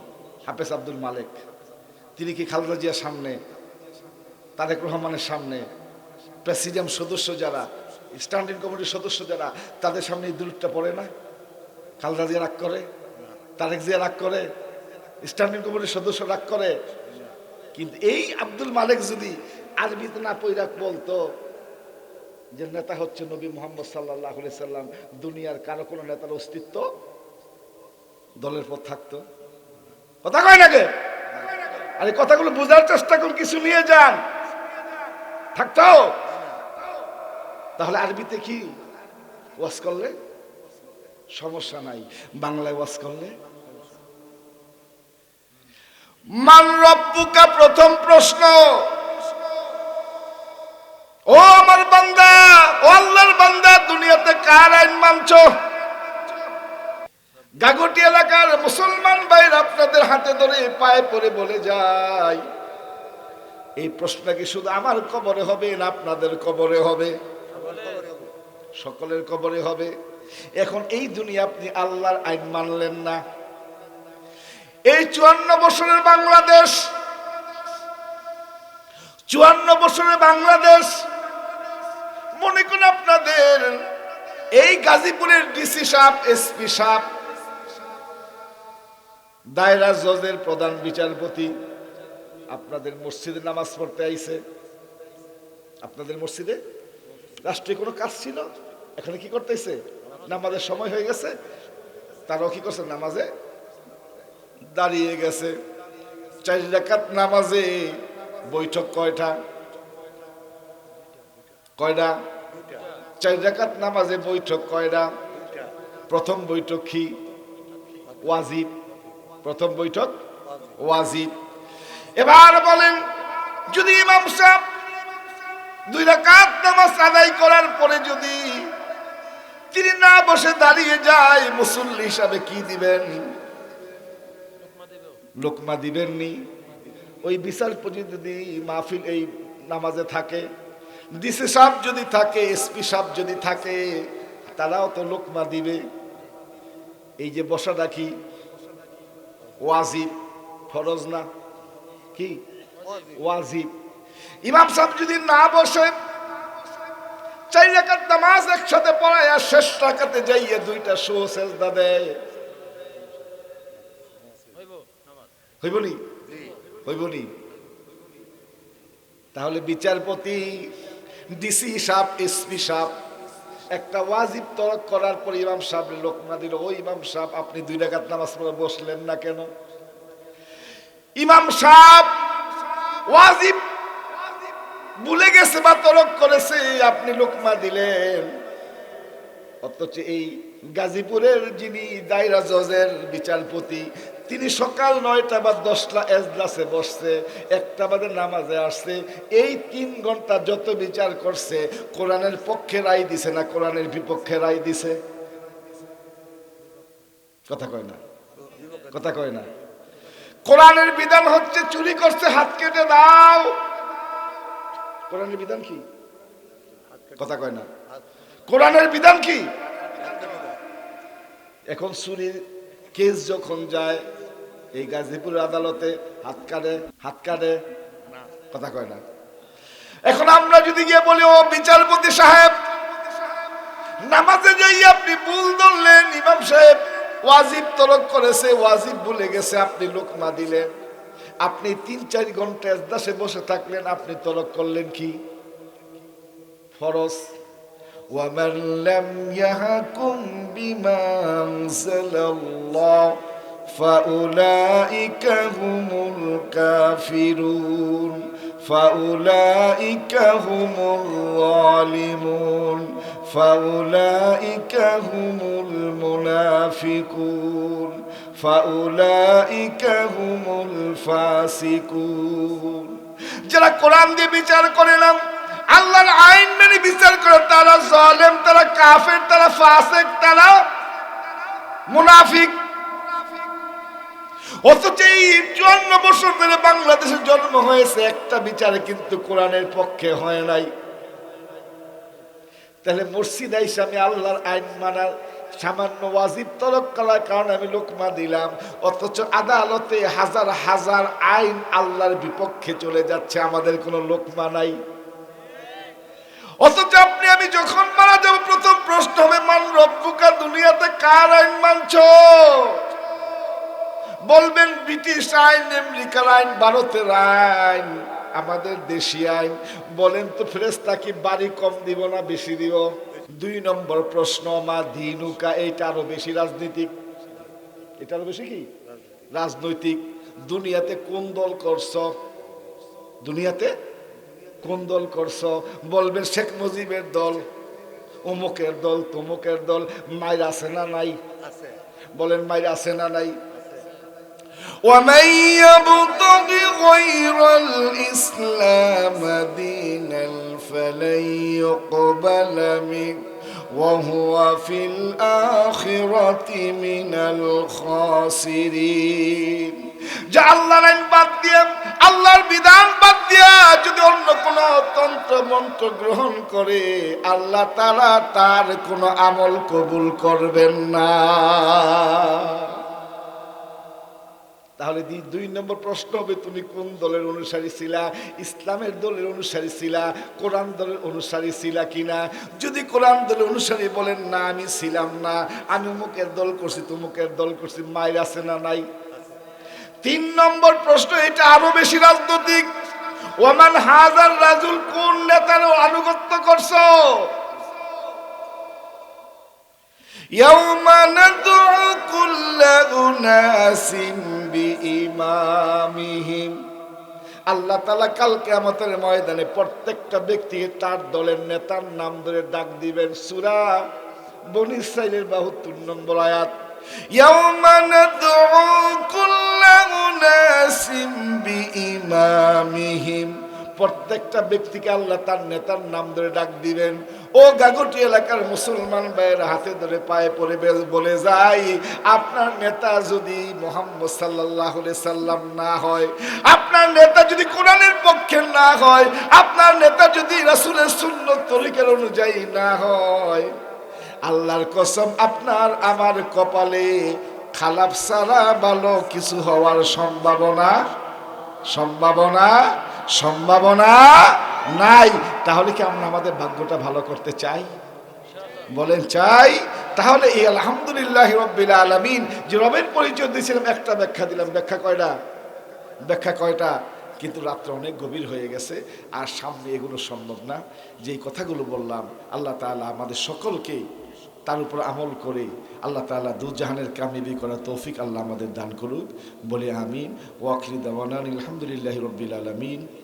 হাফেজ আব্দুল মালেক, তিনি কি খালেদা জিয়ার সামনে, তারেক রহমানের সামনে, প্রেসিডিয়াম সদস্য যারা, স্ট্যান্ডিং কমিটির সদস্য যারা, তাদের সামনে এই দুরূদটা পড়ে না? খালেদা জিয়া রাগ করে, তারেক জিয়া রাগ করে, স্ট্যান্ডিং কমিটির সদস্য রাগ করে। কিন্তু এই আব্দুল মালেক যদি আরবিতে না পইরা বলতো যে নেতা হচ্ছে নবী মুহাম্মদ সাল্লাল্লাহু আলাইহি সাল্লাম, দুনিয়ার কারো কোনো নেতার অস্তিত্ব দলের পর থাকতো? কথা কয় নাকি? আর এই কথাগুলো বোঝার চেষ্টা করুন, কিছু নিয়ে যান, থাকতো? তাহলে আরবিতে কি ওয়াজ করলে সমস্যা নাই, বাংলায় ওয়াজ করলে। মান রব্বুকা, প্রথম প্রশ্ন। ও আমার বান্দা, ও আল্লাহর বান্দা, দুনিয়াতে কার আইন মানছো? গাগটি এলাকার মুসলমান ভাইরা আপনাদের হাতে ধরে পায়ে পড়ে বলে যায়, এই প্রশ্ন কি শুধু আমার কবরে হবে না আপনাদের কবরে হবে? সকলের কবরে হবে। এখন এই দুনিয়া আপনি আল্লাহর আইন মানলেন না। এই 54 বছরের বাংলাদেশ, 54 বছরের বাংলাদেশ, মনে করুন আপনাদের এই গাজীপুরের ডিসি সাহেব, এসপি সাহেব, দায়রা জজের প্রধান বিচারপতি আপনাদের মসজিদে নামাজ পড়তে আইছে। আপনাদের মসজিদে রাষ্ট্রীয় কোনো কাজ ছিল, এখানে কি করতেছে? নামাজের সময় হয়ে গেছে, তারাও কি করছে? নামাজে দাঁড়িয়ে গেছে। 4 রাকাত নামাজে বৈঠক কয়টা? কয়টা? 4 রাকাত নামাজে বৈঠক কয়টা? প্রথম বৈঠক কি? ওয়াজিব। প্রথম বৈঠক ওয়াজিব। এবার বলেন, যদি ইমাম সাহেব 2 রাকাত নামাজ আদায় করার পরে যদি তিনি না বসে দাঁড়িয়ে যায়, মুসল্লি হিসাবে কি দিবেন? লোকমা দিবেননি। ওই বিচারপতি যদি মাহফিল এই নামাজে থাকে, ডিসি সাহেব যদি থাকে, এসপি সাহেব যদি থাকে, তারাও তো লোকমা দিবে। এই যে বসাটা কি ওয়াজিব, ফরজ না? কি ওয়াজিব। ইমাম সাহেব যদি না বসে 4 রাকাত নামাজ একসাথে পড়ায়, শেষ রাকাতে যাইয়ে 2টা সেজদা দেয়, হইবনি? হইবনি? তাহলে বিচারপতি, ডিসি সাহেব, এসপি সাহেব একটা ওয়াজিব তরক করার পর ইমাম সাহেব লোকমা দিল, ওই ইমাম সাহেব আপনি 2 রাকাত নামাজ পড়ে বসলেন না কেন? ইমাম সাহেব ওয়াজিব ভুলে গেছে বা তরক করেছে, আপনি লোকমা দিলেন। অথচ এই গাজীপুরের যিনি দায়রা জজের বিচারপতি, তিনি সকাল 9টা বা 10টা এজলাসে বসছে, 1টা বাজে নামাজে আসছে। এই 3 ঘন্টা যত বিচার করছে, কোরআনের পক্ষে রায় দিছে না কোরআনের বিপক্ষে রায় দিছে? কথা কয় না, কথা কয় না। কোরআনের বিধান হচ্ছে চুরি করছে হাত কেটে দাও। কোরআনের বিধান কি? কথা কয় না। কোরআনের বিধান কি? এখন চুরির কেস যখন যায় এই গাজীপুর আদালতে, হাত কাটে, কথা কয় না। এখন আমরা যদি গিয়ে বলি, ও বিচারপতি সাহেব, নামাজে যাই আপনি ভুল ধরলেন, ইমাম সাহেব ওয়াজিব তরক করেছে, ওয়াজিব ভুলে গেছে, আপনি লোকমা দিলেন, আপনি 3-4 ঘন্টা এজলাসে বসে থাকলেন, আপনি তরক করলেন কি? ফরজ। وَمَنْ لَمْ يَحْكُمْ بِمَا أَنزَلَ اللَّهُ فَأُولَئِكَ هُمُ الْكَافِرُونَ فَأُولَئِكَ هُمُ الظَّالِمُونَ فَأُولَئِكَ هُمُ الْمُنَافِقُونَ فَأُولَئِكَ هُمُ الْفَاسِقُونَ। যারা কোরআন দিয়ে বিচার করে না, আল্লাহর আইন মেনে বিচার করে, তারা জালেম, তারা কাফের, তারা ফাসিক, তারা মুনাফিক। অথচ এই 54 বছর ধরে বাংলাদেশে জন্ম হয়েছে, একটা বিচারে কিন্তু কোরআনের পক্ষে হয় নাই। তাহলে মসজিদ আইসা আমি আল্লাহর আইন মানার সামান্য ওয়াজিব তরক করার কারণে আমি লোকমা দিলাম, অথচ আদালতে হাজার হাজার আইন আল্লাহর বিপক্ষে চলে যাচ্ছে, আমাদের কোনো লোকমা নাই। অথচ আপনি আমি যখন মারা যাব, প্রথম প্রশ্ন হবে, মান রব্বুকা, দুনিয়াতে কার আইন মানছো? বলবেন ব্রিটিশ আইন, আমেরিকার আইন, ভারতের আইন, আমাদের দেশি আইন। বলেন তো ফেরেশতা কি বাড়ি কম দিব না বেশি দিব? 2 নম্বর প্রশ্ন, মা দিনুকা, এইটা আরো বেশি রাজনৈতিক। এটা আরো বেশি কি রাজনৈতিক। দুনিয়াতে কোন দল করছো? দুনিয়াতে কোন দল করছো? বলবেন শেখ মুজিবের দল, অমুকের দল, তমুকের দল। মায়ের আছে না নাই? বলেন মায়ের আছে না নাই? ومن يبتغي غير الإسلام دينا فلن يقبل منه وهو في الآخرة من الخاسرين। যা আল্লাহর আইন বাদ দিয়ে, আল্লাহর বিধান বাদ দিয়া যদি অন্য কোন তন্ত্র মন্ত্র গ্রহণ করে, আল্লাহ তাআলা তার কোনো আমল কবুল করবেন না। তাহলে 2 নম্বর প্রশ্ন হবে, তুমি কোন দলের অনুসারী ছিলা? ইসলামের দলের অনুসারী ছিলা, কোরআন দলের অনুসারী ছিলা কিনা? যদি কোরআন দলের অনুসারী বলেন না, আমি ছিলাম না, আমি অমুকের দল করছি, তমুকের দল করছি, মায়ের আছে না নাই? 3 নম্বর প্রশ্ন, এটা আরো বেশি রাজনৈতিক। ওমান হাজার রাজুল, কোন নেতার আনুগত্য করছো? ইয়াউমা নাদউ কুল্লা উনাসিন বিইমামিহিম। আল্লাহ তাআলা কাল কিয়ামতের ময়দানে প্রত্যেকটা ব্যক্তিকে তার দলের নেতার নাম ধরে ডাক দিবেন। সূরা বনী ইসরাঈলের 72 নম্বর আয়াত। ইয়াউমা নাদউ কুল্লা উনাসিন বিইমামিহিম। প্রত্যেকটা ব্যক্তিকে আল্লাহ তার নেতার নাম ধরে ডাক দিবেন। ও গাগটি এলাকার মুসলমান ভাইয়ের হাতে ধরে পায়ে পড়ে বলে যাই, আপনার নেতা যদি মুহাম্মদ সাল্লাল্লাহু আলাইহি সাল্লাম না হয়, আপনার নেতা যদি কোরআনের পক্ষে না হয়, আপনার নেতা যদি রাসূলের সুন্নত তরিকার অনুযায়ী না হয়, আল্লাহর কসম আপনার আমার কপালে খালাপ ছাড়া ভালো কিছু হওয়ার সম্ভাবনা নাই। তাহলে কি আমরা আমাদের ভাগ্যটা ভালো করতে চাই? বলেন চাই? তাহলে এই আলহামদুলিল্লাহ রাব্বিল আলামিন যে রবের পরিচয় দিয়েছিলাম, একটা ব্যাখ্যা দিলাম। ব্যাখ্যা কয়টা? কিন্তু রাত্র অনেক গভীর হয়ে গেছে, আর সামনে এগুলো সম্ভব না। যেই কথাগুলো বললাম, আল্লাহ তাআলা আমাদের সকলকে তার উপর আমল করে আল্লাহ তাআলা দুজাহানের কামিয়াবি করার তৌফিক আল্লাহ আমাদের দান করুক। বলে আমিন। ওয়া আখিরু দাওয়ানা আলহামদুলিল্লাহি রাব্বিল আলামিন।